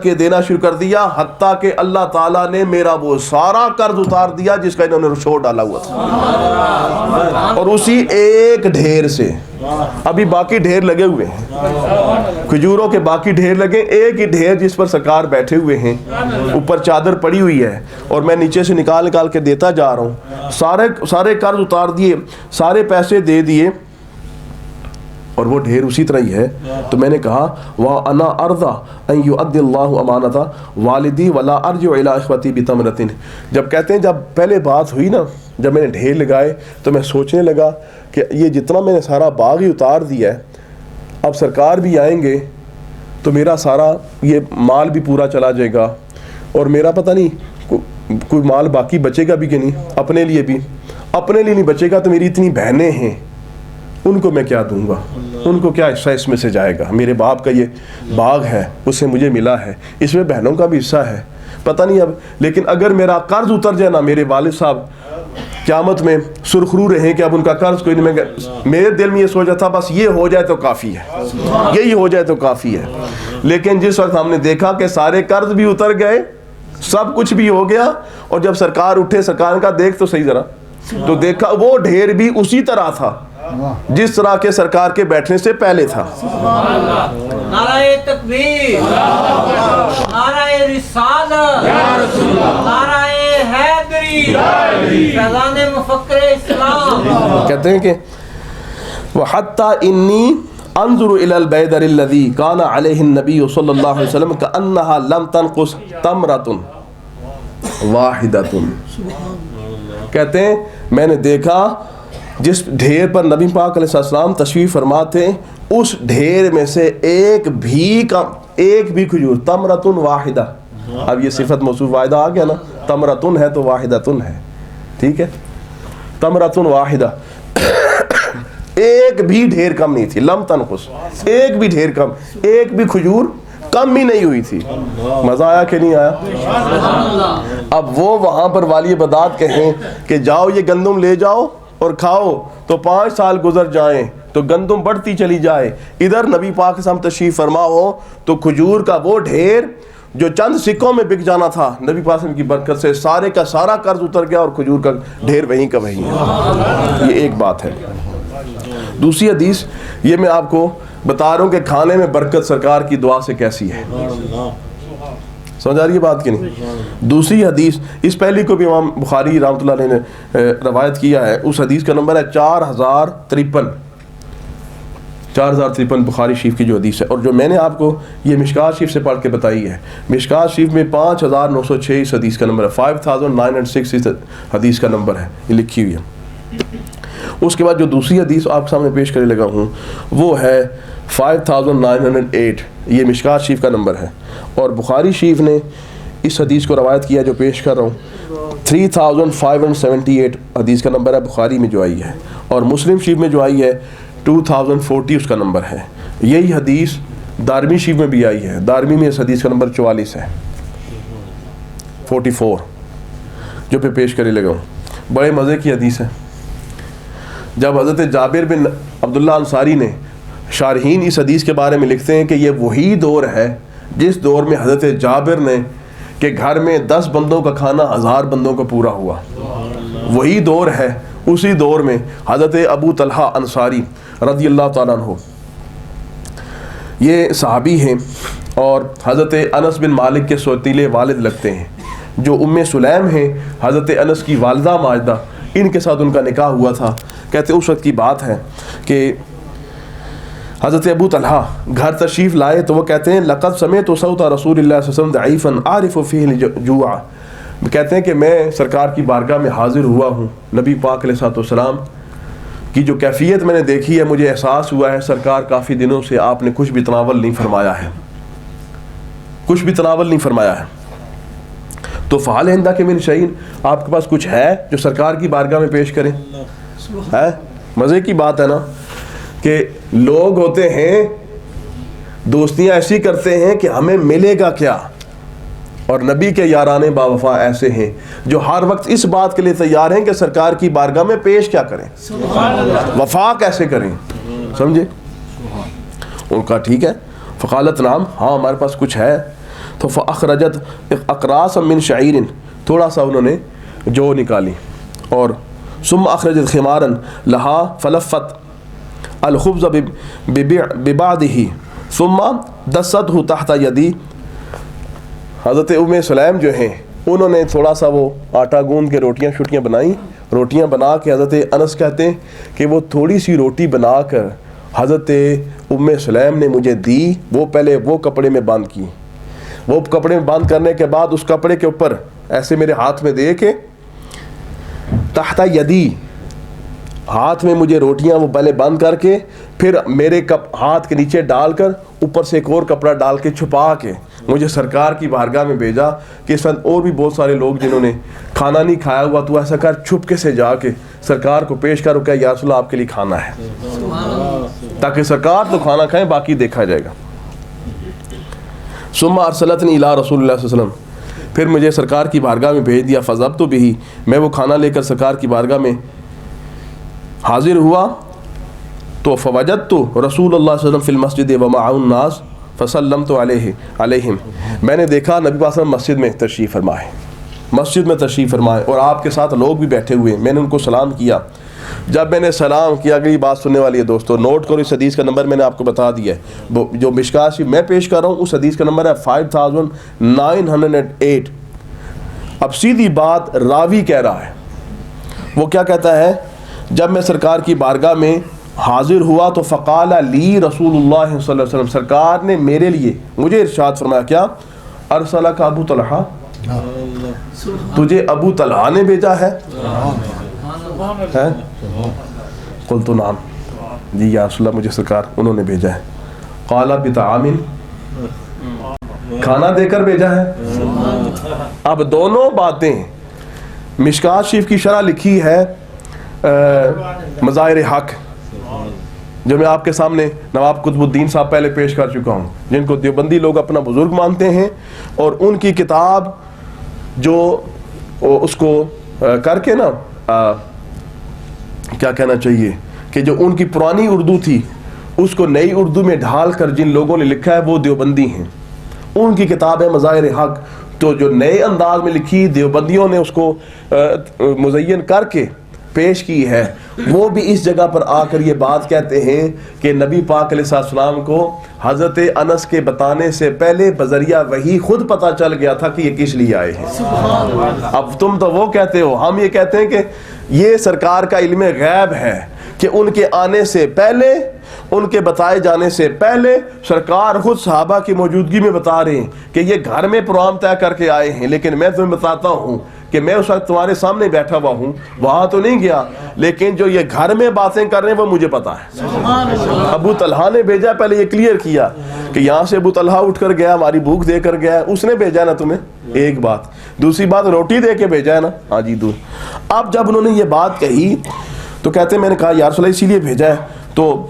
کے دینا شروع کر دیا، حتیٰ کہ اللہ تعالیٰ نے میرا وہ سارا قرض اتار دیا جس کا انہوں نے رشوہ ڈالا ہوا تھا. اور اسی ایک ڈھیر سے ابھی باقی ڈھیر لگے ہوئے ہیں، کھجوروں کے باقی ڈھیر لگے، ایک ہی ڈھیر جس پر سرکار بیٹھے ہوئے ہیں، اوپر چادر پڑی ہوئی ہے اور میں نیچے سے نکال کے دیتا جا رہا ہوں. سارے قرض اتار دیے، سارے پیسے دے دیے، اور وہ ڈھیر اسی طرح ہی ہے. تو میں نے کہا وَأَنَا أَرْضَى أَن يُؤَدِّ اللَّهُ أَمَانَتَ وَالِدِي وَلَا أَرْجِعُ إِلَىٰ إِخْوَتِي بِتَمْرَةٍ. جب کہتے ہیں جب پہلے بات ہوئی نا، جب میں نے ڈھیر لگائے تو میں سوچنے لگا کہ یہ جتنا میں نے سارا باغ ہی اتار دیا ہے، اب سرکار بھی آئیں گے تو میرا سارا یہ مال بھی پورا چلا جائے گا، اور میرا پتہ نہیں کوئی مال باقی بچے گا بھی کہ نہیں. اپنے لیے نہیں بچے گا تو میری اتنی بہنیں ہیں، ان کو میں کیا دوں گا، ان کو کیا حصہ اس میں سے جائے گا. میرے باپ کا یہ باغ ہے، اس سے مجھے ملا ہے، اس میں بہنوں کا بھی حصہ ہے، پتہ نہیں اب. لیکن اگر میرا قرض اتر جائے نا، میرے والد صاحب قیامت میں سرخرو رہیں کہ اب ان کا قرض کوئی نہیں. میرے دل میں یہ سوچا تھا بس یہ ہو جائے تو کافی ہے، یہی ہو جائے تو کافی ہے. لیکن جس وقت ہم نے دیکھا کہ سارے قرض بھی اتر گئے، سب کچھ بھی ہو گیا، اور جب سرکار اٹھے، سرکار کا دیکھ تو صحیح ذرا، تو دیکھا وہ ڈھیر بھی اسی طرح تھا جس طرح کے سرکار کے بیٹھنے سے پہلے تھا. نعرہ تکبیر، نعرہ رسالت، نعرہ حیدری، فیضان مفکر اسلام. کہتے ہیں کہ وَحَتَّى إِنِّي انظر الى البیدر الذی کان علیہ النبی صلی اللہ علیہ وسلم کأنہا لم تنقص تمرۃ واحدۃ. کہتے ہیں میں نے دیکھا جس ڈھیر پر نبی پاک علیہ السلام تشریف فرما تھے، اس ڈھیر میں سے ایک بھی کھجور، تمرۃ واحدہ. اب یہ صفت موصوف واحدہ آ گیا نا، تمرۃ ہے تو واحدۃ ہے، ٹھیک ہے، تمرۃ واحدہ، ایک بھی ڈھیر کم نہیں تھی. لم تنقص، ایک بھی ڈھیر کم، ایک بھی کھجور کم ہی نہیں ہوئی تھی. مزہ آیا کہ نہیں آیا؟ اب وہ وہاں پر والی بغداد کہیں کہ جاؤ یہ گندم لے جاؤ اور کھاؤ تو 5 سال گزر جائیں تو گندم بڑھتی چلی جائے. ادھر نبی پاک سے ہم تشریف فرما ہو تو کھجور کا وہ ڈھیر جو چند سکوں میں بک جانا تھا، نبی پاک کی برکت سے سارے کا سارا قرض اتر گیا اور کھجور کا ڈھیر وہیں کا وہیں ہے. یہ ایک بات ہے. دوسری حدیث یہ میں آپ کو بتا رہا ہوں کہ کھانے میں برکت سرکار کی دعا سے کیسی ہے. سمجھ آ رہی ہے بات کی نہیں؟ دوسری حدیث، اس پہلی کو بھی امام بخاری رحمۃ اللہ علیہ نے روایت کیا ہے. اس حدیث کا نمبر ہے 4053 بخاری شریف کی جو حدیث ہے. اور جو میں نے آپ کو یہ مشکات شریف سے پڑھ کے بتائی ہے، مشکات شریف میں 5906 اس حدیث کا نمبر ہے، 5906 اس حدیث کا نمبر ہے، یہ لکھی ہوئی ہے. اس کے بعد جو دوسری حدیث آپ کے سامنے پیش کرنے لگا ہوں وہ ہے 5908، یہ مشکات شریف کا نمبر ہے. اور بخاری شریف نے اس حدیث کو روایت کیا جو پیش کر رہا ہوں، 3578 حدیث کا نمبر ہے بخاری میں جو آئی ہے. اور مسلم شریف میں جو آئی ہے 2040 اس کا نمبر ہے. یہی حدیث دارمی شریف میں بھی آئی ہے. دارمی میں اس حدیث کا نمبر 44 ہے، 44 جو پہ پیش کرنے لگا ہوں. بڑے مزے کی حدیث ہے. جب حضرت جابر بن عبداللہ انصاری نے، شارحین اس حدیث کے بارے میں لکھتے ہیں کہ یہ وہی دور ہے جس دور میں حضرت جابر نے کہ گھر میں 10 بندوں کا کھانا 1000 بندوں کا پورا ہوا. وہی دور ہے. اسی دور میں حضرت ابو طلحہ انصاری رضی اللہ تعالیٰ عنہ، یہ صحابی ہیں اور حضرت انس بن مالک کے سوتیلے والد لگتے ہیں. جو ام سلیم ہیں حضرت انس کی والدہ ماجدہ، ان کے ساتھ ان کا نکاح ہوا تھا. کہتے اس وقت کی بات ہے کہ حضرت ابو طلحہ گھر تشریف لائے تو وہ کہتے ہیں لقد سمعت صوت رسول اللہ صلی اللہ علیہ وسلم ضعیفا اعرف فیہ الجوع. کہتے ہیں کہ میں سرکار کی بارگاہ میں حاضر ہوا ہوں، نبی پاک علیہ الصلوۃ والسلام کی جو کیفیت میں نے دیکھی ہے، مجھے احساس ہوا ہے سرکار کافی دنوں سے آپ نے کچھ بھی تناول نہیں فرمایا ہے، کچھ بھی تناول نہیں فرمایا ہے. تو فعال ہندہ کے من شعین، آپ کے پاس کچھ ہے جو سرکار کی بارگاہ میں پیش کریں؟ ہے مزے کی بات ہے نا کہ لوگ ہوتے ہیں دوستیاں ایسی کرتے ہیں کہ ہمیں ملے گا کیا، اور نبی کے یاران با وفا ایسے ہیں جو ہر وقت اس بات کے لیے تیار ہیں کہ سرکار کی بارگاہ میں پیش کیا کریں، وفا کیسے کریں. سمجھے؟ ان کا ٹھیک ہے. فقالت نام، ہاں ہمارے پاس کچھ ہے. تو فاخرجت اقراص من شعیر، تھوڑا سا انہوں نے جو نکالی. اور ثم اخرجت خمارا لہا فلفت الخبز ببعضه ثم دسته تحت یدی. حضرت ام سلیم جو ہیں انہوں نے تھوڑا سا وہ آٹا گوندھ کے روٹیاں شوٹیاں بنائیں. روٹیاں بنا کے حضرت انس کہتے ہیں کہ وہ تھوڑی سی روٹی بنا کر حضرت ام سلیم نے مجھے دی. وہ پہلے وہ کپڑے میں باندھ کی، وہ کپڑے میں باندھ کرنے کے بعد اس کپڑے کے اوپر ایسے میرے ہاتھ میں دے کے تحت یدی، ہاتھ میں مجھے روٹیاں وہ پہلے بند کر کے پھر میرے ہاتھ کے نیچے ڈال کر اوپر سے ایک اور کپڑا ڈال کے چھپا کے مجھے سرکار کی بارگاہ میں بھیجا کہ اس وقت اور بھی بہت سارے لوگ جنہوں نے کھانا نہیں کھایا ہوا، تو ایسا کر چھپکے سے جا کے سرکار کو پیش کرو کہ یا رسول اللہ آپ کے لیے کھانا ہے، تاکہ سرکار تو کھانا کھائیں باقی دیکھا جائے گا. ثم ارسلتنی الی رسول اللہ صلی اللہ علیہ وسلم، پھر مجھے سرکار کی بارگاہ میں بھیج دیا. فضبت بھی، میں وہ کھانا لے کر سرکار کی بارگاہ میں حاضر ہوا تو فوجدت رسول اللہ صلی اللہ علیہ وسلم فی المسجد ومعه الناس فسلمت علیہم. میں نے دیکھا نبی پاک صلی اللہ علیہ وسلم مسجد میں تشریف فرمائے، مسجد میں تشریف فرمائے اور آپ کے ساتھ لوگ بھی بیٹھے ہوئے. میں نے ان کو سلام کیا. جب میں نے سلام کیا، اگلی بات سننے والی ہے دوستو، نوٹ کرو اس حدیث کا نمبر میں نے آپ کو بتا دیا ہے. جو مشکات میں پیش کر رہا ہوں اس حدیث کا نمبر ہے 5908. اب سیدھی بات راوی کہہ رہا ہے. وہ کیا کہتا ہے؟ جب میں سرکار کی بارگاہ میں حاضر ہوا تو فقال لی رسول اللہ صلی اللہ علیہ وسلم، سرکار نے میرے لیے مجھے ارشاد فرمایا، کیا ارسلک ابو طلحہ، تجھے ابو طلحہ نے بھیجا ہے؟ قلت نعم، جی یا رسول اللہ مجھے سرکار انہوں نے بھیجا ہے. قال بطعام، کھانا دے کر بھیجا ہے. اب دونوں باتیں مشکات شریف کی شرح لکھی ہے مظاہر حق، جو میں آپ کے سامنے نواب قطب الدین صاحب پہلے پیش کر چکا ہوں، جن کو دیوبندی لوگ اپنا بزرگ مانتے ہیں، اور ان کی کتاب جو اس کو کر کے نا کیا کہنا چاہیے کہ جو ان کی پرانی اردو تھی اس کو نئی اردو میں ڈھال کر جن لوگوں نے لکھا ہے وہ دیوبندی ہیں، ان کی کتاب ہے مظاہر حق، تو جو نئے انداز میں لکھی دیوبندیوں نے اس کو مزین کر کے پیش کی ہے، وہ بھی اس جگہ پر آ کر یہ بات کہتے ہیں کہ نبی پاک علیہ السلام کو حضرت انس کے بتانے سے پہلے بذریعہ وہی خود پتہ چل گیا تھا کہ یہ کس لیے آئے ہیں۔ اب تم تو وہ کہتے ہو، ہم یہ کہتے ہیں کہ یہ سرکار کا علم غیب ہے کہ ان کے آنے سے پہلے، ان کے بتائے جانے سے پہلے سرکار خود صحابہ کی موجودگی میں بتا رہے ہیں کہ یہ گھر میں پروگرام طے کر کے آئے ہیں، لیکن میں تمہیں بتاتا ہوں کہ میں اس وقت تمہارے سامنے بیٹھا ہوا ہوں، وہاں تو نہیں گیا، لیکن جو یہ گھر میں باتیں کر رہے ہیں وہ مجھے پتا ہے۔ ابو طلحہ نے بھیجا، پہلے یہ کلیئر کیا کہ یہاں سے ابو طلحہ اٹھ کر گیا، ہماری بھوک دے کر گیا، اس نے بھیجا نا تمہیں، ایک بات، دوسری بات روٹی دے کے بھیجا ہے نا، ہاں جی دور۔ اب جب انہوں نے یہ بات کہی تو کہتے ہیں میں نے کہا یا رسول اللہ اسی لیے بھیجا ہے، تو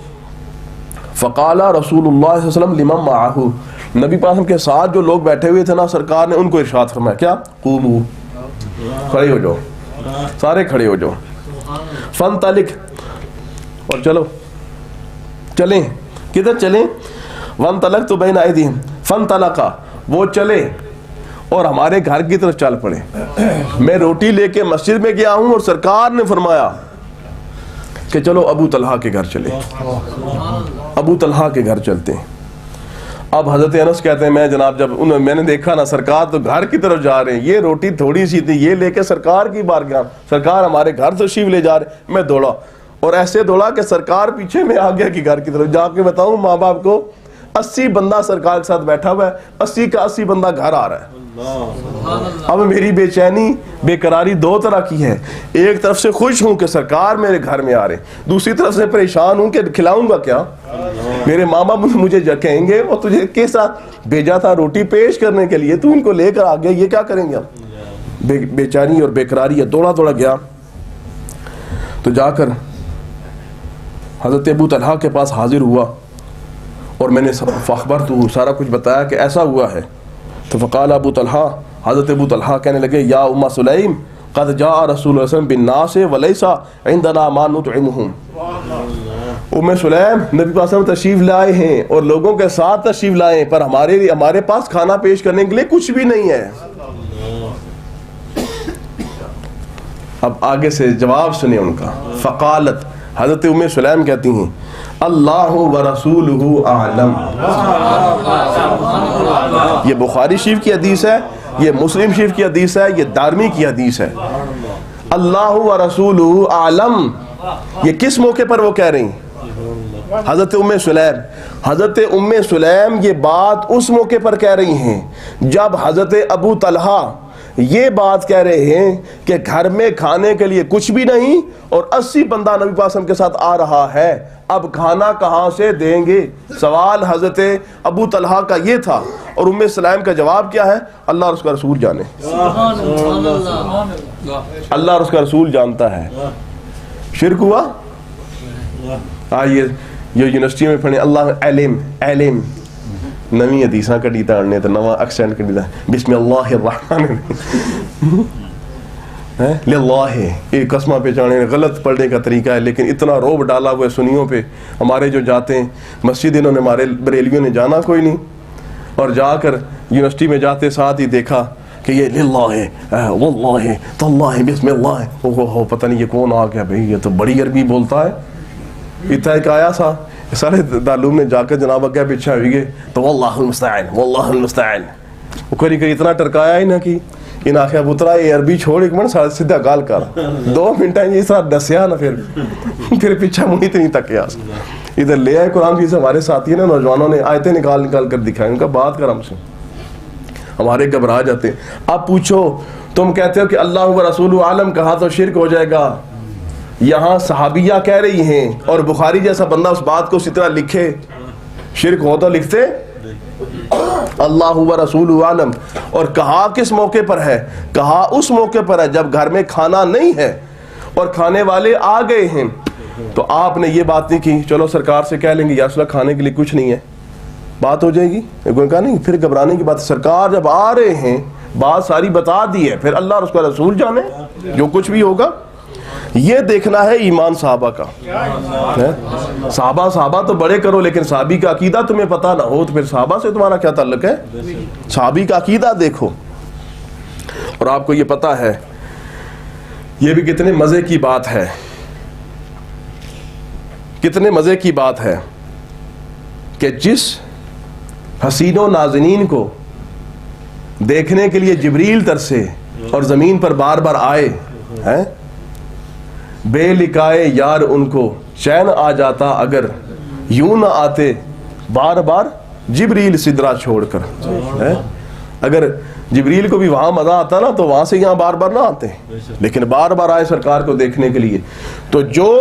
فقال رسول اللہ صلی اللہ علیہ وسلم لمن معه، نبی پاک کے ساتھ جو لوگ بیٹھے ہوئے تھے نا، سرکار نے ان کو ارشاد فرمایا کیا؟ قوموا، کھڑے ہو جاؤ، سارے کھڑے ہو جاؤ، فانطلق، اور چلو، چلیں، کدھر چلیں؟ وانطلقت بین ایدیہم، فانطلقا، وہ چلے اور ہمارے گھر کی طرف چل پڑے۔ میں روٹی لے کے مسجد میں گیا ہوں اور سرکار نے فرمایا کہ چلو ابو طلحہ کے گھر چلے، ابو طلحہ کے گھر چلتے ہیں۔ اب حضرت انس کہتے ہیں میں جناب جب میں نے دیکھا نا سرکار تو گھر کی طرف جا رہے ہیں، یہ روٹی تھوڑی سی تھی، یہ لے کے سرکار کی بارگاہ، سرکار ہمارے گھر تشریف لے جا رہے، میں دوڑا اور ایسے دوڑا کہ سرکار پیچھے میں آ گیا کہ گھر کی طرف جا کے بتاؤں ماں باپ کو 80 بندہ سرکار کے ساتھ بیٹھا ہوا ہے، 80 کا 80 بندہ گھر آ رہا ہے۔ اب میری بے چینی بے قراری دو طرح کی ہے، ایک طرف سے خوش ہوں کہ سرکار میرے گھر میں آ رہے ہیں، دوسری طرف سے پریشان ہوں کہ کھلاؤں گا کیا، میرے ماں باپ مجھے کہیں گے وہ تجھے کے ساتھ بھیجا تھا روٹی پیش کرنے کے لیے، تو ان کو لے کر آ گیا، یہ کیا کریں گے ہم؟ بے چینی اور بے قراری ہے، دوڑا دوڑا گیا تو جا کر حضرت ابو طلحہ کے پاس حاضر ہوا اور میں نے فخبر تو سارا کچھ بتایا کہ ایسا ہوا ہے۔ تو فقال ابو طلحہ، حضرت ابو طلحہ کہنے لگے یا ام سلیم قد جاء رسول اللہ صلی اللہ علیہ وسلم بالناس وليس عندنا ما نطعمهم۔ ام سلیم نبی پاک صلی اللہ علیہ وسلم تشریف لائے ہیں اور لوگوں کے ساتھ تشریف لائے ہیں، پر ہمارے پاس کھانا پیش کرنے کے لیے کچھ بھی نہیں ہے۔ اب آگے سے جواب سنیں ان کا۔ فقالت، حضرت ام سلیم کہتی ہیں اللہ ورسولہ اعلم، یہ بخاری شریف کی حدیث ہے، یہ مسلم شریف کی حدیث ہے، یہ دارمی کی حدیث ہے۔ اللہ ورسولہ اعلم، یہ کس موقع پر وہ کہہ رہی ہیں؟ حضرت ام سلیم، حضرت ام سلیم یہ بات اس موقع پر کہہ رہی ہیں جب حضرت ابو طلحہ یہ بات کہہ رہے ہیں کہ گھر میں کھانے کے لیے کچھ بھی نہیں اور 80 بندہ نبی پاک کے ساتھ آ رہا ہے، اب کھانا کہاں سے دیں گے؟ سوال حضرت ابو طلحہ کا یہ تھا، اور ام سلیم کا جواب کیا ہے؟ اللہ اور اس کا رسول جانے، اللہ اور اس کا رسول جانتا ہے۔ شرک ہوا؟ آئیے یہ یونیورسٹی میں پڑھیں، اللہ علم علم، نویں حدیثاں کڈی تاڑنے تو نواں ایکسینٹ کڈی بسم اللہ الرحمن الرحیم للہ، یہ قسمہ پہچانے غلط پڑھنے کا طریقہ ہے، لیکن اتنا روب ڈالا ہوا ہے سنیوں پہ، ہمارے جو جاتے ہیں مسجد، انہوں نے ہمارے بریلیوں نے جانا کوئی نہیں، اور جا کر یونیورسٹی میں جاتے ساتھ ہی دیکھا کہ یہ للہ ہے واللہ تاللہ بسم اللہ، اوہ پتہ نہیں یہ کون آ گیا بھائی، یہ تو بڑی عربی بولتا ہے۔ اتنا ایک آیا تھا سارے دارالعلوم میں جا کر جناب اگیا پیچھے ہوئی گئے تو واللہ المستعان واللہ المستعان، وہ کری کری اتنا ٹرکایا ہی نہ کہ ان آخیا پترا یہ عربی چھوڑ ایک منٹ سارا سیدھا گال کر، 2 منٹ یہ ساتھ دسیا نا، پھر پیچھا منہ اتنی تکیا، ادھر لے آئے قرآن کی سے ہمارے ساتھی نا نوجوانوں نے آیتیں نکال کر دکھائیں، ان کا بات کر ہم سے، ہمارے گھبرا جاتے ہیں۔ اب پوچھو تم کہتے ہو کہ اللہ و رسول عالم کہا تو شرک ہو جائے گا، یہاں صحابیہ کہہ رہی ہیں اور بخاری جیسا بندہ اس بات کو اسی طرح لکھے، شرک ہو تو لکھتے اللہ و رسول عالم، اور کہا کس موقع پر ہے؟ کہا اس موقع پر ہے جب گھر میں کھانا نہیں ہے اور کھانے والے آ گئے ہیں، تو آپ نے یہ بات نہیں کی چلو سرکار سے کہہ لیں گے یا رسول اللہ کھانے کے لیے کچھ نہیں ہے, بات ہو جائے گی. کہا نہیں, پھر گھبرانے کی بات, سرکار جب آ رہے ہیں بات ساری بتا دی ہے, پھر اللہ اور اس کا رسول جانے جو کچھ بھی ہوگا. یہ دیکھنا ہے ایمان صحابہ کا. صحابہ تو بڑے کرو, لیکن صحابی کا عقیدہ تمہیں پتہ نہ ہو تو پھر صحابہ سے تمہارا کیا تعلق ہے؟ صحابی کا عقیدہ دیکھو. اور آپ کو یہ پتہ ہے, یہ بھی کتنے مزے کی بات ہے, کتنے مزے کی بات ہے کہ جس حسین و نازنین کو دیکھنے کے لیے جبریل ترسے اور زمین پر بار بار آئے ہیں, بے لکائے یار ان کو چین آ جاتا اگر یوں نہ آتے بار بار جبریل سدرا چھوڑ کر. اگر جبریل کو بھی وہاں مزہ آتا نا تو وہاں سے یہاں بار بار نہ آتے, لیکن بار بار آئے سرکار کو دیکھنے کے لیے. تو جو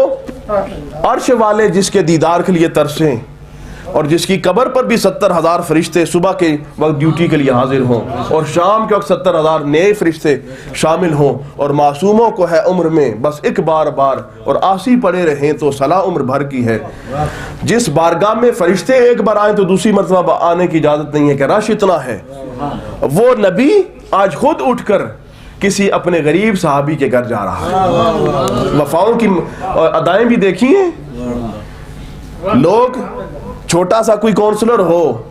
عرش والے جس کے دیدار کے لیے ترسیں اور جس کی قبر پر بھی 70,000 فرشتے صبح کے وقت ڈیوٹی کے لیے حاضر ہوں اور شام کے وقت 70,000 نئے فرشتے شامل ہوں, اور معصوموں کو ہے عمر میں بس ایک بار اور آسی پڑے رہیں تو صلاح عمر بھر کی ہے. جس بارگاہ میں فرشتے ایک بار آئیں تو دوسری مرتبہ آنے کی اجازت نہیں ہے کہ رش اتنا ہے, وہ نبی آج خود اٹھ کر کسی اپنے غریب صحابی کے گھر جا رہا ہے. وفاؤں کی ادائیں بھی دیکھی ہیں. لوگ چھوٹا سا کوئی کونسلر ہو,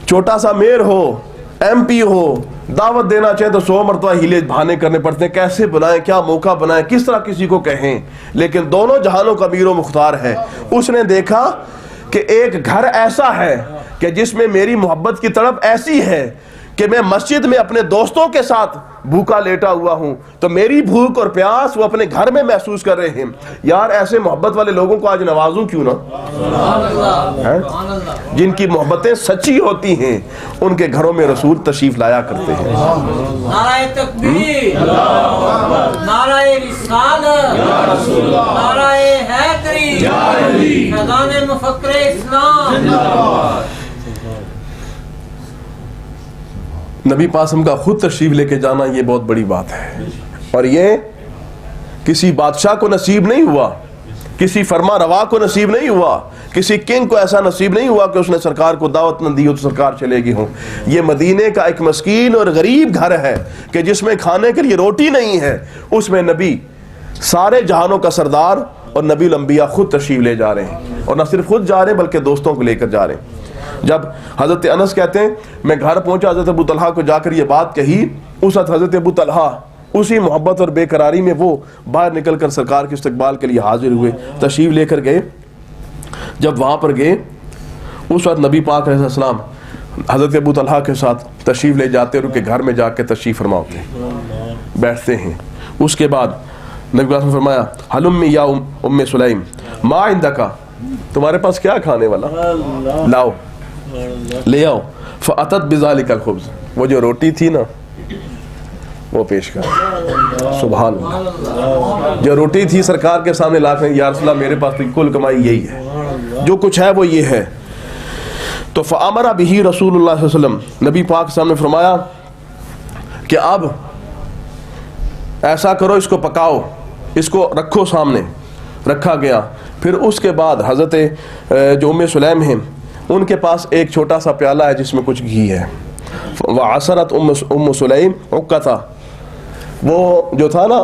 چھوٹا سا میئر ہو, ایم پی ہو, دعوت دینا چاہے تو 100 مرتبہ ہیلے بہانے کرنے پڑتے ہیں, کیسے بنائیں, کیا موقع بنائیں, کس طرح کسی کو کہیں. لیکن دونوں جہانوں کا امیر و مختار ہے. اس نے دیکھا کہ ایک گھر ایسا ہے کہ جس میں میری محبت کی تڑپ ایسی ہے کہ میں مسجد میں اپنے دوستوں کے ساتھ بھوکا لیٹا ہوا ہوں, تو میری بھوک اور پیاس وہ اپنے گھر میں محسوس کر رہے ہیں. یار ایسے محبت والے لوگوں کو آج نوازوں کیوں نہ, جن کی محبتیں سچی ہوتی ہیں ان کے گھروں میں رسول تشریف لایا کرتے ہیں. نعرہ تکبیر, نعرہ رسالت, نعرہ حیدری, فیضان مفکر اسلام. نبی پاسم کا خود تشریف لے کے جانا یہ بہت بڑی بات ہے, اور یہ کسی بادشاہ کو نصیب نہیں ہوا, کسی فرما روا کو نصیب نہیں ہوا, کسی کنگ کو ایسا نصیب نہیں ہوا کہ اس نے سرکار کو دعوت نہ دی ہو تو سرکار چلے گی ہوں. یہ مدینے کا ایک مسکین اور غریب گھر ہے کہ جس میں کھانے کے لیے روٹی نہیں ہے, اس میں نبی سارے جہانوں کا سردار اور نبی الانبیاء خود تشریف لے جا رہے ہیں, اور نہ صرف خود جا رہے ہیں بلکہ دوستوں کو لے کر جا رہے ہیں. جب حضرت انس کہتے ہیں میں گھر پہنچا, حضرت ابو طلحہ کو جا کر یہ بات کہی, اس وقت حضرت ابو طلحہ اسی محبت اور بے قراری میں وہ باہر نکل کر سرکار کے استقبال کے لیے حاضر ہوئے, تشریف لے کر گئے. جب وہاں پر گئے اس وقت نبی پاک علیہ السلام حضرت ابو طلحہ کے ساتھ تشریف لے جاتے اور ان کے گھر میں جا کے تشریف فرما ہوتے ہیں, بیٹھتے ہیں. اس کے بعد نبی پاک نے فرمایا حلم یا ام سلیم ما عندک, تمہارے پاس کیا کھانے والا, لاؤ لے آؤ. فاتت بذالک الخبز, وہ جو روٹی تھی نا وہ پیش کر. سبحان اللہ, جو روٹی تھی سرکار کے سامنے لا کر, یا رسول اللہ میرے پاس تو کل کمائی یہی ہے, جو کچھ ہے وہ یہ ہے. تو فامر بہ رسول اللہ صلی اللہ علیہ وسلم, نبی پاک کے سامنے فرمایا کہ اب ایسا کرو, اس کو پکاؤ, اس کو رکھو سامنے. رکھا گیا. پھر اس کے بعد حضرت جو ام سلیم ہیں ان کے پاس ایک چھوٹا سا پیالہ ہے جس میں کچھ گھی ہے. وعصرت ام سلیم عقتہ, وہ جو تھا نا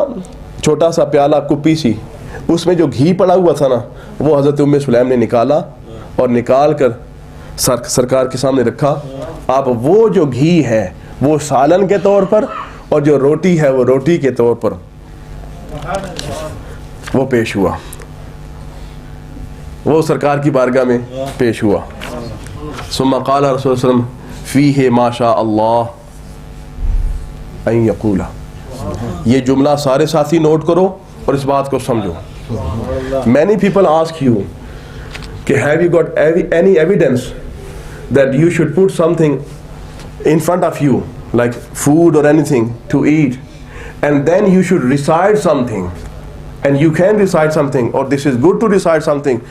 چھوٹا سا پیالہ کپی سی, اس میں جو گھی پڑا ہوا تھا نا وہ حضرت ام سلیم نے نکالا اور نکال کر سرکار کے سامنے رکھا. اب وہ جو گھی ہے وہ سالن کے طور پر اور جو روٹی ہے وہ روٹی کے طور پر وہ پیش ہوا, وہ سرکار کی بارگاہ میں پیش ہوا. ثم قال رسول اللہ صلی اللہ علیہ وسلم فیہ ما شاء اللہ ان یقول, یہ جملہ سارے ساتھی نوٹ کرو اور اس بات کو سمجھو. Many people ask you کہ have you got any evidence that you should put something in front of you like food or anything to eat and then you should recite something and you can recite something or this is good to recite something.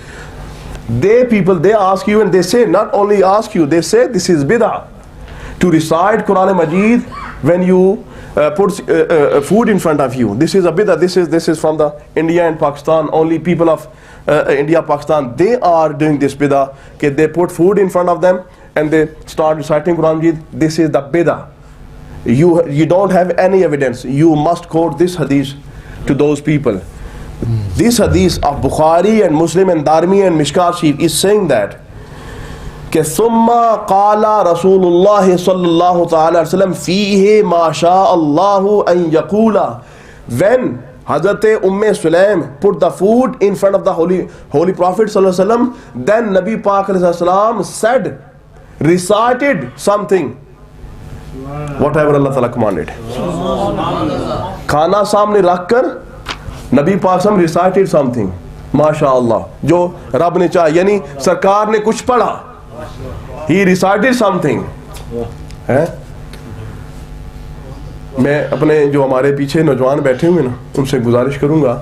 They ask you and they say, not only ask you, they say this is bid'ah to recite Quran Majid when you puts food in front of you. This is a bid'ah. This is from the India and Pakistan. Only people of India, Pakistan, they are doing this bid'ah. Okay, they put food in front of them and they start reciting Quran Majid. This is the bid'ah. You don't have any evidence. You must quote this hadith to those people. This hadith of Bukhari and Muslim and Darimi and Mishkat Sharif is saying that کہ ثم قال رسول اللہ صلی اللہ تعالی وسلم فیہ ما شاء اللہ ان یقول. When Hazrat Sulaim put the food in front of the holy Prophet صلی اللہ علیہ وسلم, then Nabi Pak علیہ السلام said, recited something, whatever Allah Ta'ala commanded. کھانا سامنے رکھ کر نبی پاک صلی اللہ علیہ وسلم recited something, ماشاء اللہ, جو رب نے چاہا, یعنی سرکار نے کچھ پڑھا. He recited something. میں اپنے جو ہمارے پیچھے نوجوان بیٹھے ہوئے نا, ان سے گزارش کروں گا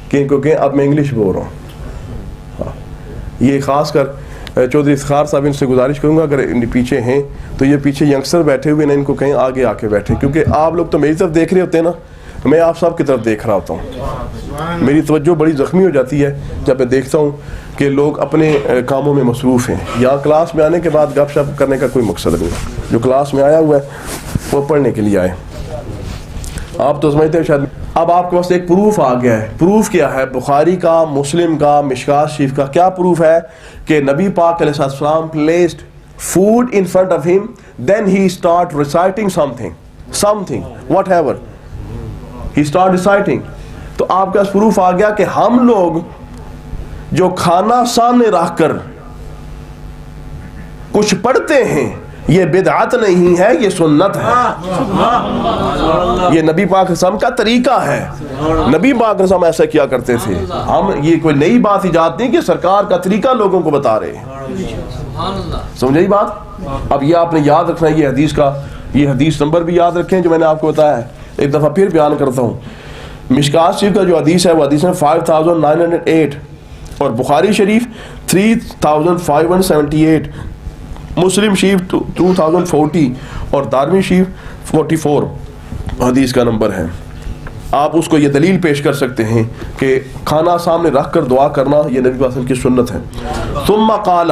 کہ ان کو کہیں اب میں انگلش بول رہا ہوں. یہ خاص کر چودھری افتخار صاحب, ان سے گزارش کروں گا اگر ان پیچھے ہیں تو یہ پیچھے ینگسٹر بیٹھے ہوئے نا, ان کو کہیں آگے آ کے بیٹھے, کیونکہ آپ لوگ تو میری طرف دیکھ رہے ہوتے ہیں نا, میں آپ سب کی طرف دیکھ رہا ہوتا ہوں. میری توجہ بڑی زخمی ہو جاتی ہے جب میں دیکھتا ہوں کہ لوگ اپنے کاموں میں مصروف ہیں. یہاں کلاس میں آنے کے بعد گپ شپ کرنے کا کوئی مقصد نہیں. جو کلاس میں آیا ہوا ہے وہ پڑھنے کے لیے آئے. آپ تو سمجھتے ہیں شاید. اب آپ کے پاس ایک پروف آ گیا ہے. پروف کیا ہے؟ بخاری کا, مسلم کا, مشکات شریف کا. کیا پروف ہے؟ کہ نبی پاک علیہ السلام placed food in front of him, then he start reciting something, whatever. He start reciting. تو آپ کے پاس پروف آ گیا کہ ہم لوگ جو کھانا سامنے رکھ کر کچھ پڑھتے ہیں, یہ بدعت نہیں ہے, یہ سنت ہے. یہ نبی پاک اسلام کا طریقہ ہے. نبی پاک اسلام ایسا کیا کرتے تھے. ہم یہ کوئی نئی بات ایجاد نہیں کہ سرکار کا طریقہ لوگوں کو بتا رہے ہیں. سمجھے بات؟ اب یہ آپ نے یاد رکھنا ہے. یہ حدیث کا, یہ حدیث نمبر بھی یاد رکھیں جو میں نے آپ کو بتایا ہے. ایک دفعہ پھر بیان کرتا ہوں. مشکات شریف کا جو حدیث ہے وہ حدیث ہے 5908, اور بخاری شریف 3578, مسلم شریف 2040 اور دارمی شریف 44 حدیث کا نمبر ہے. آپ اس کو یہ دلیل پیش کر سکتے ہیں کہ کھانا سامنے رکھ کر دعا کرنا یہ نبی پاک کی سنت ہے. ثم قال,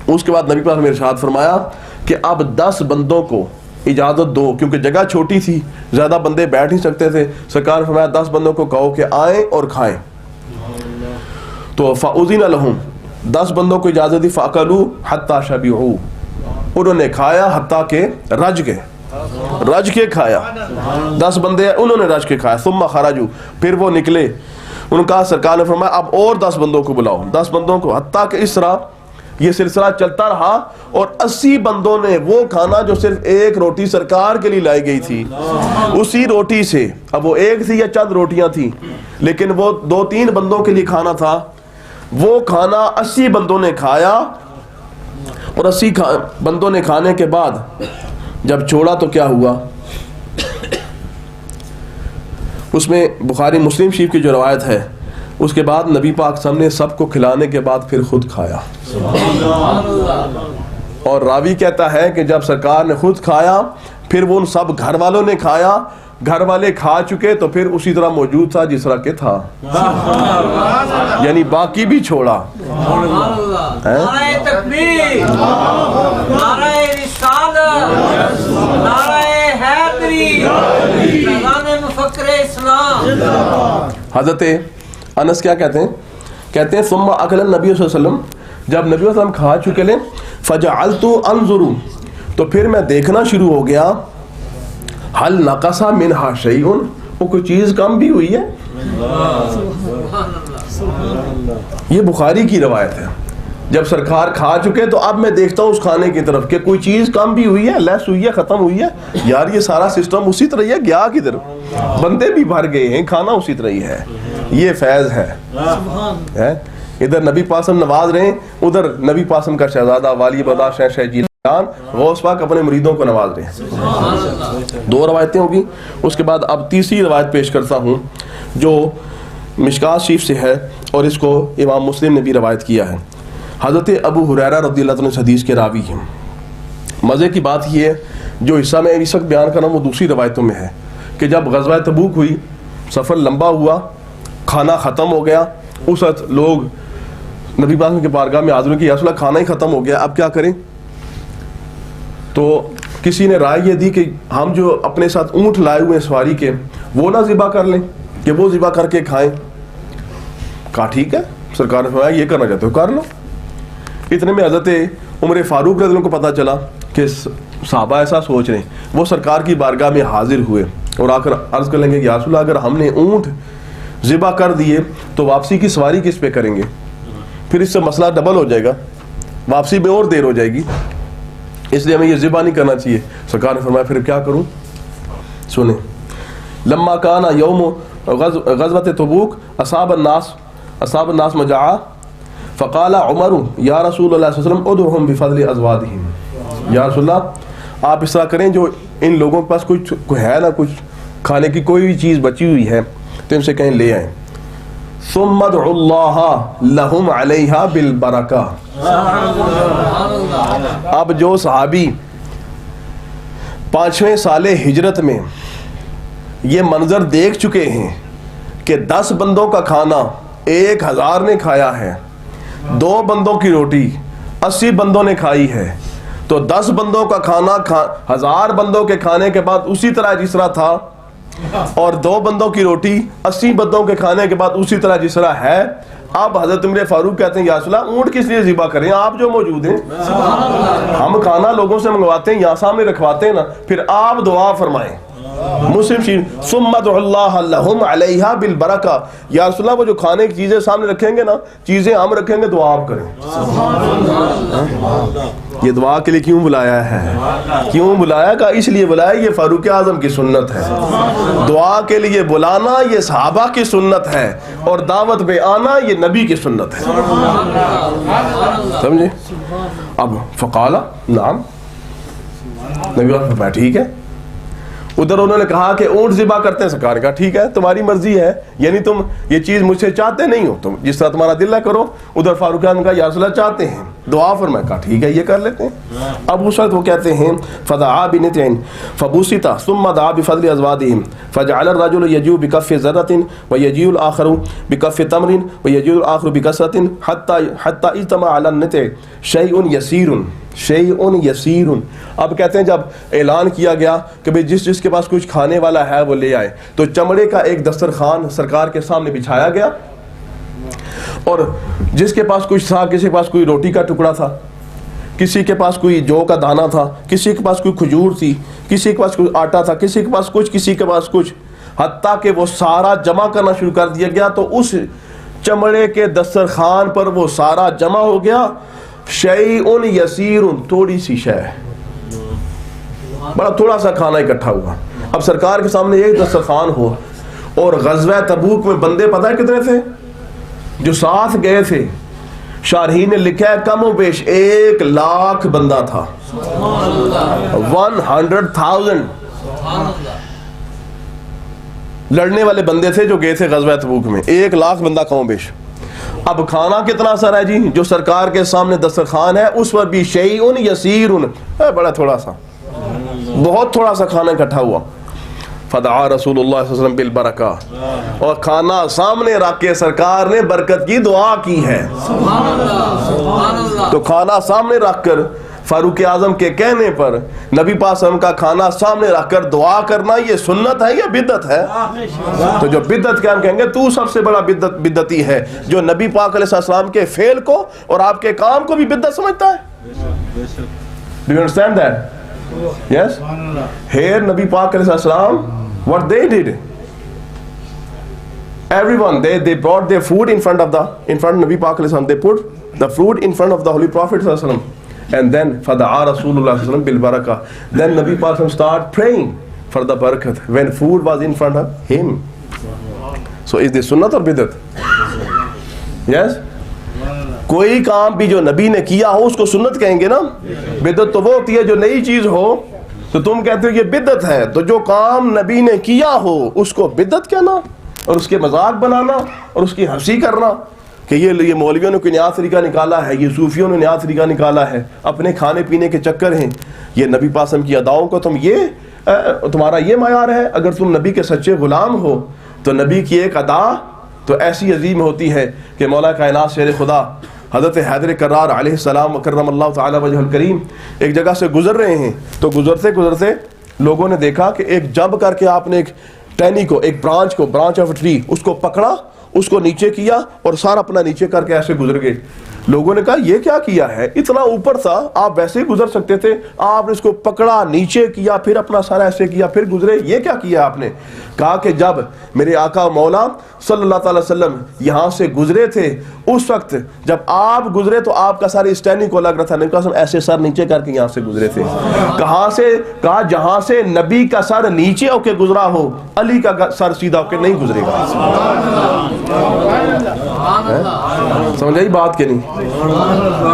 اس کے بعد نبی پاک نے ارشاد فرمایا کہ اب 10 بندوں کو اجازت دو, کیونکہ جگہ چھوٹی تھی, زیادہ بندے بیٹھ نہیں سکتے تھے. سرکار نے فرمایا 10 بندوں کو کہو کہ آئیں اور کھائیں. تو فاذن لهم, 10 بندوں کو اجازت دی. فاکلوا حتی شبعوا, انہوں نے کھایا حتیٰ کہ رج کے کھایا. 10 بندے انہوں نے رج کے کھایا. ثم خرجوا, پھر وہ نکلے. ان کا سرکار نے فرمایا اب اور 10 بندوں کو بلاؤ. 10 بندوں کو, حتیٰ کہ اس طرح یہ سلسلہ چلتا رہا اور 80 بندوں نے وہ کھانا جو صرف ایک روٹی سرکار کے لیے لائی گئی تھی, اسی روٹی سے, اب وہ ایک تھی یا چند روٹیاں تھیں لیکن وہ 2-3 بندوں کے لیے کھانا تھا, وہ کھانا 80 بندوں نے کھایا. اور 80 بندوں نے کھانے کے بعد جب چھوڑا تو کیا ہوا؟ اس میں بخاری مسلم شریف کی جو روایت ہے, اس کے بعد نبی پاک صلی اللہ علیہ وسلم نے سب کو کھلانے کے بعد پھر خود کھایا. اور راوی کہتا ہے کہ جب سرکار نے خود کھایا پھر وہ ان سب گھر والوں نے کھایا. گھر والے کھا چکے تو پھر اسی طرح موجود تھا جس طرح کے تھا, یعنی باقی بھی چھوڑا. نعرہ تکبیر, نعرہ رسالت, نعرہ حیدری, فیضان مفکر اسلام. حضرت انس کیا کہتے ہیں؟ کہتے ہیں ثم اکل النبی صلی اللہ علیہ وسلم, جب نبی صلی اللہ علیہ وسلم کھا چکے لیں, فجعلت انظر, تو پھر میں دیکھنا شروع ہو گیا, حل نقص منہا شیء, وہ کوئی چیز کم بھی ہوئی ہے. یہ بخاری کی روایت ہے. جب سرکار کھا چکے تو اب میں دیکھتا ہوں اس کھانے کی طرف کہ کوئی چیز کم بھی ہوئی ہے, لیس ہوئی ہے, ختم ہوئی ہے. یار یہ سارا سسٹم اسی طرح ہی ہے, گیا کدھر؟ بندے بھی بھر گئے ہیں, کھانا اسی طرح ہی ہے. یہ فیض ہے. ادھر نبی پاسم نواز رہے ہیں, ادھر نبی پاسم کا شہزادہ والی بدا شہ جیلان غوث پاک اپنے مریدوں کو نواز رہے ہیں. 2 روایتیں ہوگی. اس کے بعد اب تیسری روایت پیش کرتا ہوں جو مشکات شریف سے ہے, اور اس کو امام مسلم نے بھی روایت کیا ہے. حضرت ابو ہریرہ رضی اللہ عنہ اس حدیث کے راوی ہیں. مزے کی بات یہ ہے جو حصہ میں اس وقت بیان کر رہا ہوں وہ دوسری روایتوں میں ہے کہ جب غزوہ تبوک ہوئی، سفر لمبا ہوا، کھانا ختم ہو گیا، اس وقت لوگ نبی پاک کے بارگاہ میں حاضر ہوئے کہ یا رسول اللہ کھانا ہی ختم ہو گیا، اب کیا کریں؟ تو کسی نے رائے یہ دی کہ ہم جو اپنے ساتھ اونٹ لائے ہوئے ہیں سواری کے، وہ نہ ذبح کر لیں کہ وہ ذبح کر کے کھائیں. کہا ٹھیک ہے، سرکار نے فرمایا یہ کرنا چاہتے ہو کر لو. اتنے میں حضرت عمر فاروق رضی اللہ عنہ کو پتہ چلا کہ صحابہ ایسا سوچ رہے ہیں، وہ سرکار کی بارگاہ میں حاضر ہوئے اور آ کر عرض کر لیں گے کہ یا رسول اللہ اگر ہم نے اونٹ ذبح کر دیے تو واپسی کی سواری کس پہ کریں گے؟ پھر اس سے مسئلہ ڈبل ہو جائے گا، واپسی میں اور دیر ہو جائے گی، اس لیے ہمیں یہ ذبح نہیں کرنا چاہیے. سرکار نے فرمایا پھر کیا کروں؟ سنیں، لما کان یوم غزوۃ تبوک اصاب الناس مجاعہ فقال عمر یا رسول اللہ صلی اللہ علیہ وسلم ادعوہم بفضل ازوادہم. یا رسول اللہ آپ اس طرح کریں، جو ان لوگوں کے پاس کچھ ہے نا، کچھ کھانے کی کوئی بھی چیز بچی ہوئی ہے تو ان سے کہیں لے آئیں. ثم ادعوا اللہ لہم علیہا بالبرکہ. اب جو صحابی 5ویں سال ہجرت میں یہ منظر دیکھ چکے ہیں کہ 10 بندوں کا کھانا 1000 نے کھایا ہے، 2 بندوں کی روٹی 80 بندوں نے کھائی ہے، تو 10 بندوں کا کھانا 1000 بندوں کے کھانے کے بعد اسی طرح جس طرح تھا، اور 2 بندوں کی روٹی 80 بندوں کے کھانے کے بعد اسی طرح جس طرح ہے. اب حضرت عمر فاروق کہتے ہیں یا رسول اللہ اونٹ کس لیے ذبح کریں، آپ جو موجود ہیں، ہم کھانا لوگوں سے منگواتے ہیں، یہاں سامنے رکھواتے ہیں نا، پھر آپ دعا فرمائیں. مسلم شریف ثم ادعوا اللہ لہم علیہا بالبرکہ. یا رسول اللہ وہ جو کھانے کی چیزیں سامنے رکھیں گے نا، چیزیں ہم رکھیں گے، دعا آپ کریں. یہ دعا کے لیے کیوں بلایا ہے؟ کیوں بلایا؟ کہ اس لیے بلایا یہ فاروق اعظم کی سنت ہے. دعا کے لیے بلانا یہ صحابہ کی سنت ہے، اور دعوت پہ آنا یہ نبی کی سنت ہے. سمجھے؟ اب فقال نعم، نبی فرمایا ٹھیک ہے. ادھر انہوں نے کہا کہ اونٹ ذبح کرتے ہیں، سرکار نے کہا ٹھیک ہے تمہاری مرضی ہے، یعنی تم یہ چیز مجھ سے چاہتے نہیں ہو، تم جس طرح تمہارا دل ہے کرو. ادھر فاروق اعظم کا یا رسول اللہ چاہتے ہیں، دعا فرمایا، کہا ٹھیک ہے یہ کر لیتے ہیں. اب اس وقت وہ کہتے ہیں فدعا بنطع فبسط ثم دعا بفضل ازوادهم فجعل الرجل يجيء بكف ذرة ويجيء الاخر بكف تمر ويجيء الاخر بكسرة حتى اجتمع على النطع شيء يسير. اب کہتے ہیں جب اعلان کیا گیا کہ بھئی جس کے پاس کچھ کھانے والا ہے وہ لے آئے، تو چمڑے کا ایک دسترخوان سرکار کے سامنے بچھایا گیا، اور جس کے پاس کچھ تھا، کسی کے پاس کوئی روٹی کا ٹکڑا تھا، کسی کے پاس کوئی جو کا دانہ تھا، کسی کے پاس کوئی کھجور تھی، کسی کے پاس کوئی آٹا تھا، کسی کے پاس کچھ، کسی کے پاس کچھ، حتیٰ کہ وہ سارا جمع کرنا شروع کر دیا گیا. تو اس چمڑے کے دسترخوان پر وہ سارا جمع ہو گیا. شیء یسیر، تھوڑی سی شے، بڑا تھوڑا سا کھانا اکٹھا ہوا. اب سرکار کے سامنے ایک دسترخوان ہو، اور غزوہ تبوک میں بندے پتہ ہے کتنے تھے جو ساتھ گئے تھے؟ شارحین نے لکھا ہے کم و بیش 1,00,000 بندہ تھا. 100,000 لڑنے والے بندے تھے جو گئے تھے غزوہ تبوک میں، 1,00,000 بندہ کم و بیش. اب کھانا کتنا سا ہے جی؟ جو سرکار کے سامنے دسترخوان ہے اس پر بھی شیء یسیر، بڑا تھوڑا سا، بہت تھوڑا سا کھانا اکٹھا ہوا. فدعا رسول اللہ صلی اللہ علیہ وسلم بالبرکہ، اور کھانا سامنے رکھ کے سرکار نے برکت کی دعا کی ہے. تو کھانا سامنے رکھ کر فاروق اعظم کے کہنے پر نبی پاک صلی اللہ علیہ وسلم کا کھانا سامنے رکھ کر دعا کرنا یہ سنت ہے یا بدعت ہے؟ تو جو بدعت کے ہم کہیں گے تو سب سے بڑا بدعتی ہے جو نبی پاک علیہ السلام کے فعل کو اور آپ کے کام کو بھی بدعت سمجھتا ہے. Do you understand that? Yes? Here Nabi Pak alayhi salam, what they did, everyone they brought their food in front of Nabi Pak alayhi salam. They put the food in front of the Holy Prophet sallallahu alaihi wasallam. And then فَدَعَا رَسُولُ اللَّهِ صَلَّى اللَّهُ عَلَيْهِ وَسَلَّمَ بِالْبَرَكَةِ. Then Nabi Pak start praying for the barakat when food was in front of him. So is this sunnat or bidat? Yes? کوئی کام بھی جو نبی نے کیا ہو اس کو سنت کہیں گے نا. بدعت تو وہ ہوتی ہے جو نئی چیز ہو تو تم کہتے ہو یہ بدعت ہے. تو جو کام نبی نے کیا ہو اس کو بدعت کہنا اور اس کے مذاق بنانا اور اس کی ہنسی کرنا کہ یہ مولویوں نے کوئی نیا طریقہ نکالا ہے, یہ صوفیوں نے نیا طریقہ نکالا ہے, اپنے کھانے پینے کے چکر ہیں. یہ نبی پاسم کی اداؤں کو تمہارا یہ معیار ہے؟ اگر تم نبی کے سچے غلام ہو تو نبی کی ایک ادا تو ایسی عظیم ہوتی ہے کہ مولا کائنات شیر خدا حضرت حیدر کرار علیہ السلام کرم اللہ تعالی وجہ الکریم ایک جگہ سے گزر رہے ہیں، تو گزرتے لوگوں نے دیکھا کہ ایک جب کر کے آپ نے ایک ٹہنی کو، ایک برانچ آف ٹری، اس کو پکڑا، اس کو نیچے کیا اور سارا اپنا نیچے کر کے ایسے گزر گئے. لوگوں نے کہا یہ کیا کیا ہے؟ اتنا اوپر تھا، آپ ویسے ہی گزر سکتے تھے، آپ نے اس کو پکڑا، نیچے کیا، پھر اپنا سارا ایسے کیا، پھر گزرے، یہ کیا کیا آپ نے؟ کہا کہ جب میرے آقا مولا صلی اللہ تعالی وسلم یہاں سے گزرے تھے، اس وقت جب آپ گزرے تو آپ کا سارے اسٹینڈنگ کو لگ رہا تھا، نبی ایسے سر نیچے کر کے یہاں سے گزرے تھے. کہاں سے؟ کہا جہاں سے نبی کا سر نیچے ہو کے گزرا ہو، علی کا سر سیدھا ہو کے نہیں گزرے گا. سمجھ آئی بات کہ نہیں؟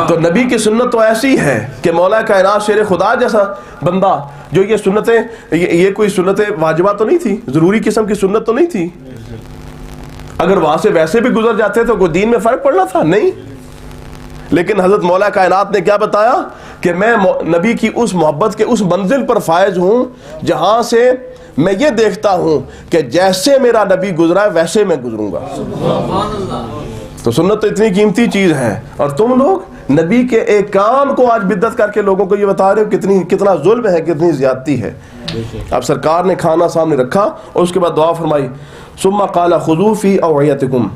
تو نبی کی سنت تو ایسی ہے کہ مولا کائنات شیر خدا جیسا بندہ جو یہ سنتیں، یہ کوئی سنتیں واجبہ تو نہیں تھی، ضروری قسم کی سنت تو نہیں تھی. اگر وہاں سے ویسے بھی گزر جاتے تو کوئی دین میں فرق پڑنا تھا؟ نہیں. لیکن حضرت مولا کائنات نے کیا بتایا کہ میں نبی کی اس محبت کے اس منزل پر فائز ہوں جہاں سے میں یہ دیکھتا ہوں کہ جیسے میرا نبی گزرا ہے ویسے میں گزروں گا. تو سنت تو اتنی قیمتی چیز ہے، اور تم لوگ نبی کے ایک کام کو آج بدعت کر کے لوگوں کو یہ بتا رہے ہو کتنا ظلم ہے، کتنی زیادتی ہے. اب سرکار نے کھانا سامنے رکھا اور اس کے بعد دعا فرمائی، ثم قال خذوا فی اوعیتکم.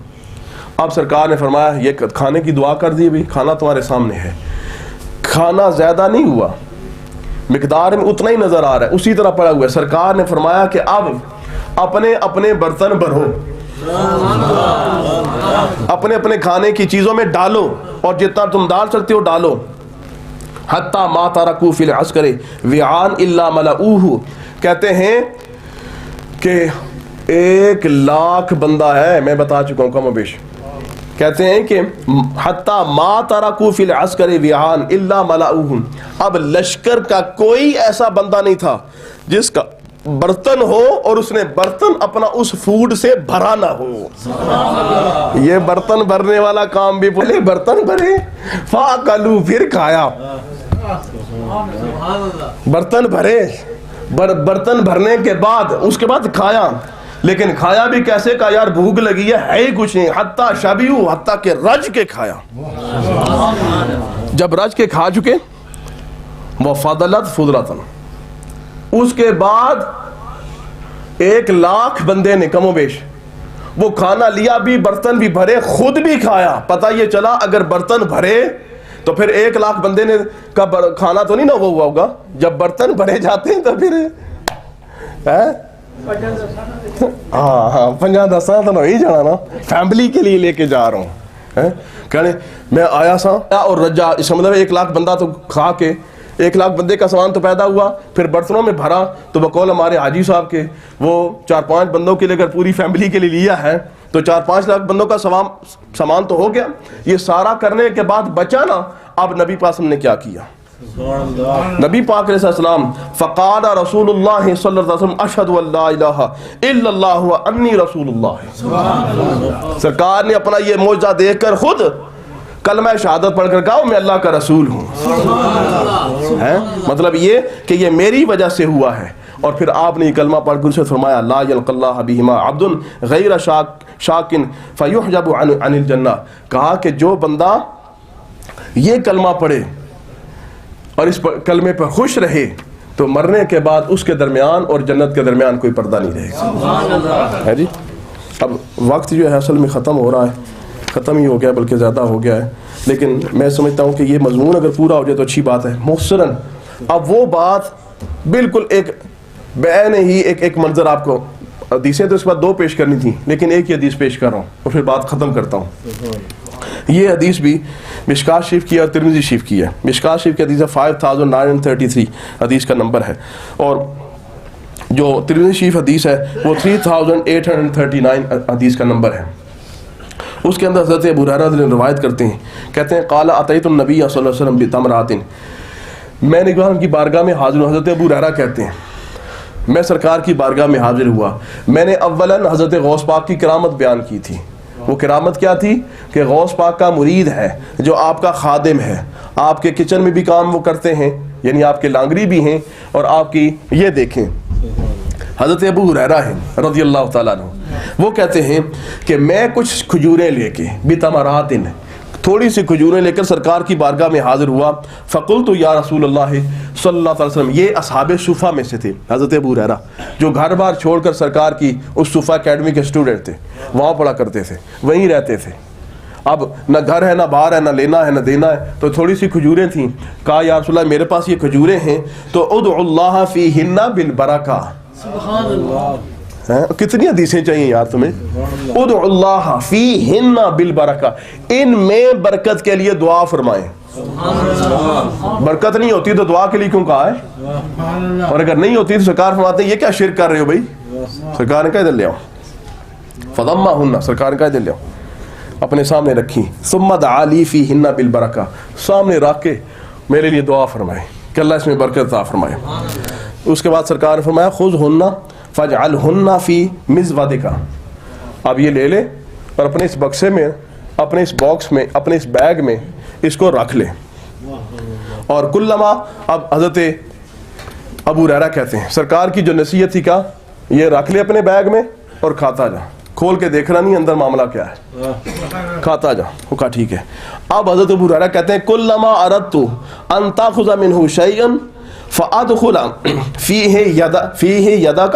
اب سرکار نے فرمایا یہ کھانے کی دعا کر دی، بھی کھانا تمہارے سامنے ہے. کھانا زیادہ نہیں ہوا، مقدار میں اتنا ہی نظر آ رہا ہے، اسی طرح پڑا ہوا ہے. سرکار نے فرمایا کہ اب اپنے اپنے برتن بھرو، اپنے اپنے کھانے کی چیزوں میں ڈالو، اور جتنا تم ڈال سکتے ہو ڈالو. حتی ما ترکوا فی العسکر وعاء الا ملؤوہ. کہتے ہیں کہ 1,00,000 بندہ ہے، میں بتا چکا ہوں کم و بیش. کہتے ہیں کہ حتی ما ترکوا فی العسکر وعاء الا ملؤوہ. اب لشکر کا کوئی ایسا بندہ نہیں تھا جس کا برتن ہو اور اس نے برتن اپنا اس فوڈ سے بھرا نہ ہو. یہ برتن بھرنے والا کام بھی بولے برتن بھرے، فاکلوا، پھر کھایا. برتن بھرے، برتن بھرنے کے بعد اس کے بعد کھایا. لیکن کھایا بھی کیسے؟ کہا یار بھوک لگی ہے ہی کچھ نہیں. حتیٰ شبیو، حتیٰ کہ رج کے کھایا. جب رج کے کھا چکے، وہ فضلت فضلتن، اس کے بعد 1,00,000 بندے نے کم و بیش وہ کھانا لیا بھی، برتن بھی بھرے، خود بھی کھایا. پتہ یہ چلا اگر برتن بھرے تو پھر 1,00,000 بندے نے کا کھانا تو نہیں نہ ہوا ہوگا. جب برتن بھرے جاتے ہیں تو پھر ہاں 50-10 تو نہیں جانا نا، فیملی کے لیے لے کے جا رہا ہوں. کہنے میں آیا سا اور رجا، اس کا مطلب 1,00,000 بندہ تو کھا کے 1,00,000 بندے کا سامان تو پیدا ہوا، پھر برتنوں میں بھرا. تو بقول ہمارے حاجی صاحب کے وہ 4-5 بندوں کے لیے اگر پوری فیملی کے لیے لیا ہے تو 4-5 لاکھ بندوں کا سامان تو ہو گیا. یہ سارا کرنے کے بعد بچا نا. اب نبی پاک نے کیا کیا؟ نبی پاک علیہ السلام فقال رسول اللہ صلی اللہ علیہ وسلم اشہد ان لا الہ الا اللہ وانی رسول اللہ. سرکار نے اپنا یہ معجزہ دیکھ کر خود کلمہ شہادت پڑھ کر کہا میں اللہ کا رسول ہوں. مطلب یہ کہ یہ میری وجہ سے ہوا ہے. اور پھر آپ نے یہ کلمہ پڑھ کر اسے فرمایا لا یلقى اللہ بہما عبد غیر شاک فیحجب عن الجنہ. کہا کہ جو بندہ یہ کلمہ پڑھے اور اس کلمے پر خوش رہے تو مرنے کے بعد اس کے درمیان اور جنت کے درمیان کوئی پردہ نہیں رہے گا. ہے جی. اب وقت جو ہے اصل میں ختم ہو رہا ہے، ختم ہی ہو گیا بلکہ زیادہ ہو گیا ہے. لیکن میں سمجھتا ہوں کہ یہ مضمون اگر پورا ہو جائے تو اچھی بات ہے. محسراً اب وہ بات بالکل ایک بین ہی ایک منظر آپ کو حدیثیں تو اس کے بعد 2 پیش کرنی تھی، لیکن ایک ہی حدیث پیش کر رہا ہوں اور پھر بات ختم کرتا ہوں. یہ حدیث بھی مشکات شریف کی ہے اور ترمذی شریف کی ہے. مشکات شریف کی حدیث ہے 5933 حدیث کا نمبر ہے، اور جو ترمذی شریف حدیث ہے وہ 3839 حدیث کا نمبر ہے. اس کے اندر حضرت ابو ہریرہ رضی اللہ عنہ روایت کرتے ہیں، کہتے ہیں قال اتیت النبی صلی اللہ علیہ وسلم بتمرات، میں نے ان کی بارگاہ میں حاضر ہوں. حضرت ابو ہریرہ کہتے ہیں میں سرکار کی بارگاہ میں حاضر ہوا. میں نے اولاً حضرت غوث پاک کی کرامت بیان کی تھی. وہ کرامت کیا تھی کہ غوث پاک کا مرید ہے جو آپ کا خادم ہے، آپ کے کچن میں بھی کام وہ کرتے ہیں، یعنی آپ کے لانگری بھی ہیں اور آپ کی یہ دیکھیں حضرت ابو ہریرہ ہیں رضی اللہ تعالیٰ عنہ، وہ کہتے ہیں کہ میں کچھ کھجوریں لے کے بتمرات، تھوڑی سی کھجوریں لے کر سرکار کی بارگاہ میں حاضر ہوا، فقلت یا رسول اللہ صلی اللہ علیہ وسلم، یہ اصحاب صفہ میں سے تھے حضرت ابو ہریرہ، جو گھر بار چھوڑ کر سرکار کی اس صفہ اکیڈمی کے اسٹوڈنٹ تھے، وہاں پڑھا کرتے تھے، وہیں رہتے تھے، اب نہ گھر ہے نہ باہر ہے، نہ لینا ہے نہ دینا ہے، تو تھوڑی سی کھجوریں تھیں، کہا یا رسول اللہ میرے پاس یہ کھجوریں ہیں، تو ادعو اللہ فیہن بالبرکہ، سبحان اللہ، کتنی حدیثیں چاہیے یار تمہیں، ادعو اللہ فیہن بالبرکہ، ان میں برکت کے لیے دعا فرمائیں، برکت نہیں ہوتی تو دعا کے لیے کیوں کہا ہے، اور اگر نہیں ہوتی تو سرکار فرماتے ہیں یہ کیا شرک کر رہے ہو بھائی، سرکار نے کہا ادھر لے آؤ، فضمہن، سرکار نے کہا ادھر لے آؤ، اپنے سامنے رکھی، ثم دعا لی فیہن بالبرکہ، سامنے رکھ کے میرے لیے دعا فرمائے کہ اللہ اس میں برکت عطا فرمائے۔ اس کے بعد سرکار نے فرمایا خذہن فاجعلہن فی مزودک، اب یہ لے لے اور اپنے اس بکسے میں، اپنے اس باکس میں، اپنے اس بیگ میں اس کو رکھ لے، اور کلما، اب حضرت ابو ہریرہ کہتے ہیں سرکار کی جو نصیحت تھی کہا یہ رکھ لے اپنے بیگ میں اور کھاتا جا، کھول کے دیکھنا نہیں اندر معاملہ کیا ہے، کھاتا جا، وہ کہا ٹھیک ہے۔ اب حضرت ابو ہریرہ کہتے ہیں کلما اردت ان تاخذ منہ شیئا فادخل فیہ یدک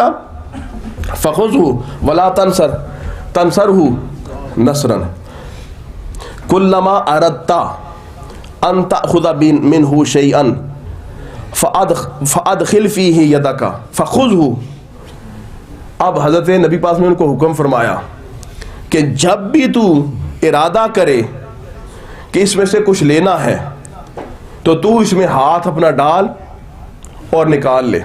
فخذہ ولا تنصرہ نصرا، کلما اردت ان تاخذ منہ شیئا فادخل فیہ یدک فخذہ، اب حضرت نبی پاک نے ان کو حکم فرمایا کہ جب بھی تو ارادہ کرے کہ اس میں سے کچھ لینا ہے تو تو اس میں ہاتھ اپنا ڈال اور نکال لے،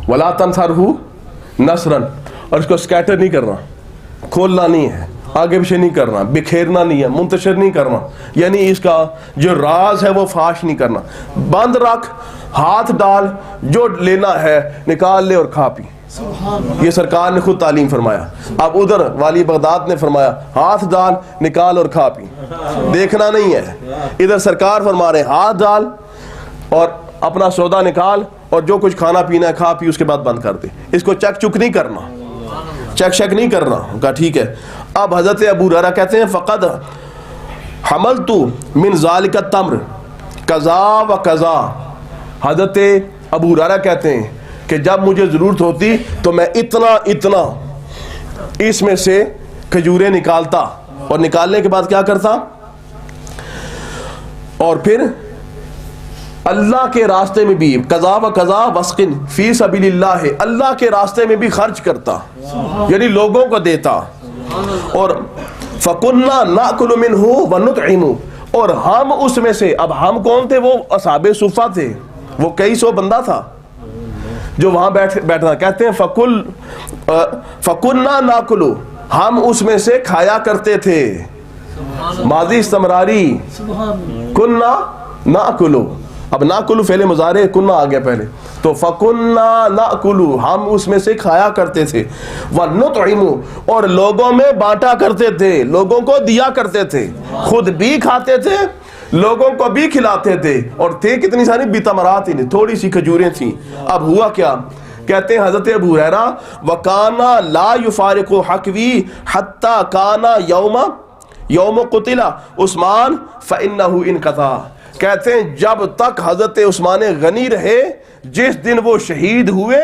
وَلَا تَنْصَرْهُ نَصْرًا، اور اس کو سکیٹر نہیں کرنا، کھولنا نہیں ہے، آگے پیچھے نہیں کرنا، بکھیرنا نہیں ہے، منتشر نہیں کرنا، یعنی اس کا جو راز ہے وہ فاش نہیں کرنا، بند رکھ، ہاتھ ڈال، جو لینا ہے نکال لے اور کھا پی۔ یہ سرکار نے خود تعلیم فرمایا۔ اب ادھر والی بغداد نے فرمایا ہاتھ ڈال، نکال اور کھا پی، دیکھنا نہیں ہے۔ ادھر سرکار فرما رہے ہاتھ ڈال اور اپنا سودا نکال اور جو کچھ کھانا پینا ہے کھا پی، اس کے بعد بند کر دے، اس کو چک چک نہیں کرنا، چیک شیک نہیں کرنا۔ کہا ٹھیک ہے۔ اب حضرت ابو ہریرہ کہتے ہیں فقد حملت من ذلک التمر قضا و قضا، حضرت ابو ہریرہ کہتے ہیں کہ جب مجھے ضرورت ہوتی تو میں اتنا اس میں سے کھجوریں نکالتا، اور نکالنے کے بعد کیا کرتا، اور پھر اللہ کے راستے میں بھی قضا و قضا وسقن فی سبیل اللہ، اللہ کے راستے میں بھی خرچ کرتا، یعنی لوگوں کو دیتا۔ اور فَكُنَّا نَأْكُلُ مِنْهُ وَنُطْعِمُ، اور ہم اس میں سے، اب ہم کون تھے؟ وہ اصحاب صفہ تھے، وہ کئی سو بندہ تھا جو وہاں بیٹھنا، کہتے ہیں فَكُنَّا نَأْكُلُ، ہم اس میں سے کھایا کرتے تھے، ماضی استمراری، کنّا نَأْكُلُ، اب ناکلو فعل مضارع، کنّا آ گیا پہلے، تو فَكُنَّا نَأْكُلُ، ہم اس میں سے کھایا کرتے تھے، وَنُطْعِمُ، اور لوگوں میں بانٹا کرتے تھے، لوگوں کو دیا کرتے تھے، خود بھی کھاتے تھے، لوگوں کو بھی کھلاتے تھے، اور تھے کتنی ساری بتمرات، ہی تھوڑی سی کھجوریں تھیں۔ اب ہوا کیا؟ کہتے ہیں حضرت ابو ہریرہ وَكَانَ لَا يُفَارِقُ حَقْوِي حَتَّى كَانَ يَوْمُ قُتِلَ عثمان فَإِنَّهُ انْقَطَعَ، کہتے ہیں جب تک حضرت عثمان غنی رہے، جس دن وہ شہید ہوئے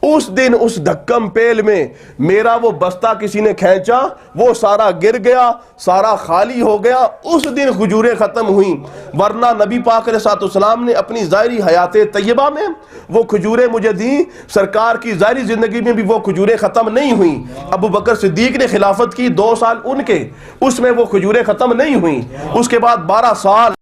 اس دن اس دھکم پیل میں میرا وہ بستہ کسی نے کھینچا، وہ سارا گر گیا، سارا خالی ہو گیا، اس دن کھجوریں ختم ہوئیں، ورنہ نبی پاک علیہ السلام نے اپنی ظاہری حیات طیبہ میں وہ کھجوریں مجھے دیں، سرکار کی ظاہری زندگی میں بھی وہ کھجوریں ختم نہیں ہوئیں۔ ابو بکر صدیق نے خلافت کی 2 سال ان کے، اس میں وہ کھجوریں ختم نہیں ہوئیں۔ اس کے بعد 12 سال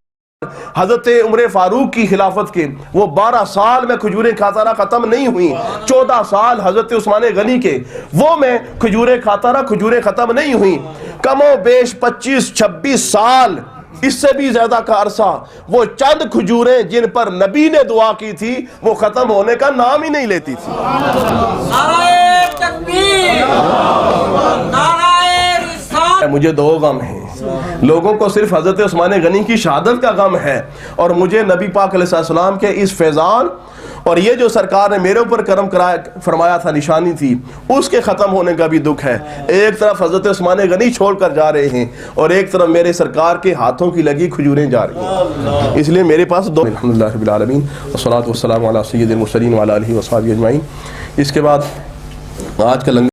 حضرت عمر فاروق کی خلافت کے، وہ 12 سال میں کھجوریں کھاتا رہا، ختم نہیں ہوئیں۔ 14 سال حضرت عثمان غنی کے، وہ میں کھجوریں کھاتا رہا، کھجوریں ختم نہیں ہوئیں۔ کم و بیش 25-26 سال، اس سے بھی زیادہ کا عرصہ، وہ چند کھجوریں جن پر نبی نے دعا کی تھی وہ ختم ہونے کا نام ہی نہیں لیتی تھی۔ نعرہ تکبیر، نعرہ رسالت۔ مجھے 2 غم ہیں، لوگوں کو صرف حضرت عثمان غنی کی شہادت کا غم ہے، اور مجھے نبی پاک علیہ السلام کے اس فیضان اور یہ جو سرکار نے میرے اوپر کرم فرمایا تھا، نشانی تھی، اس کے ختم ہونے کا بھی دکھ ہے۔ ایک طرف حضرت عثمان غنی چھوڑ کر جا رہے ہیں، اور ایک طرف میرے سرکار کے ہاتھوں کی لگی کھجوریں جا رہی ہیں۔ اس لیے میرے پاس دو الحمدللہ رب العالمین والصلاۃ والسلام علی سید المرسلین وعلی آلہ وصحبہ اجمعین۔ اس کے بعد آج کا لنگر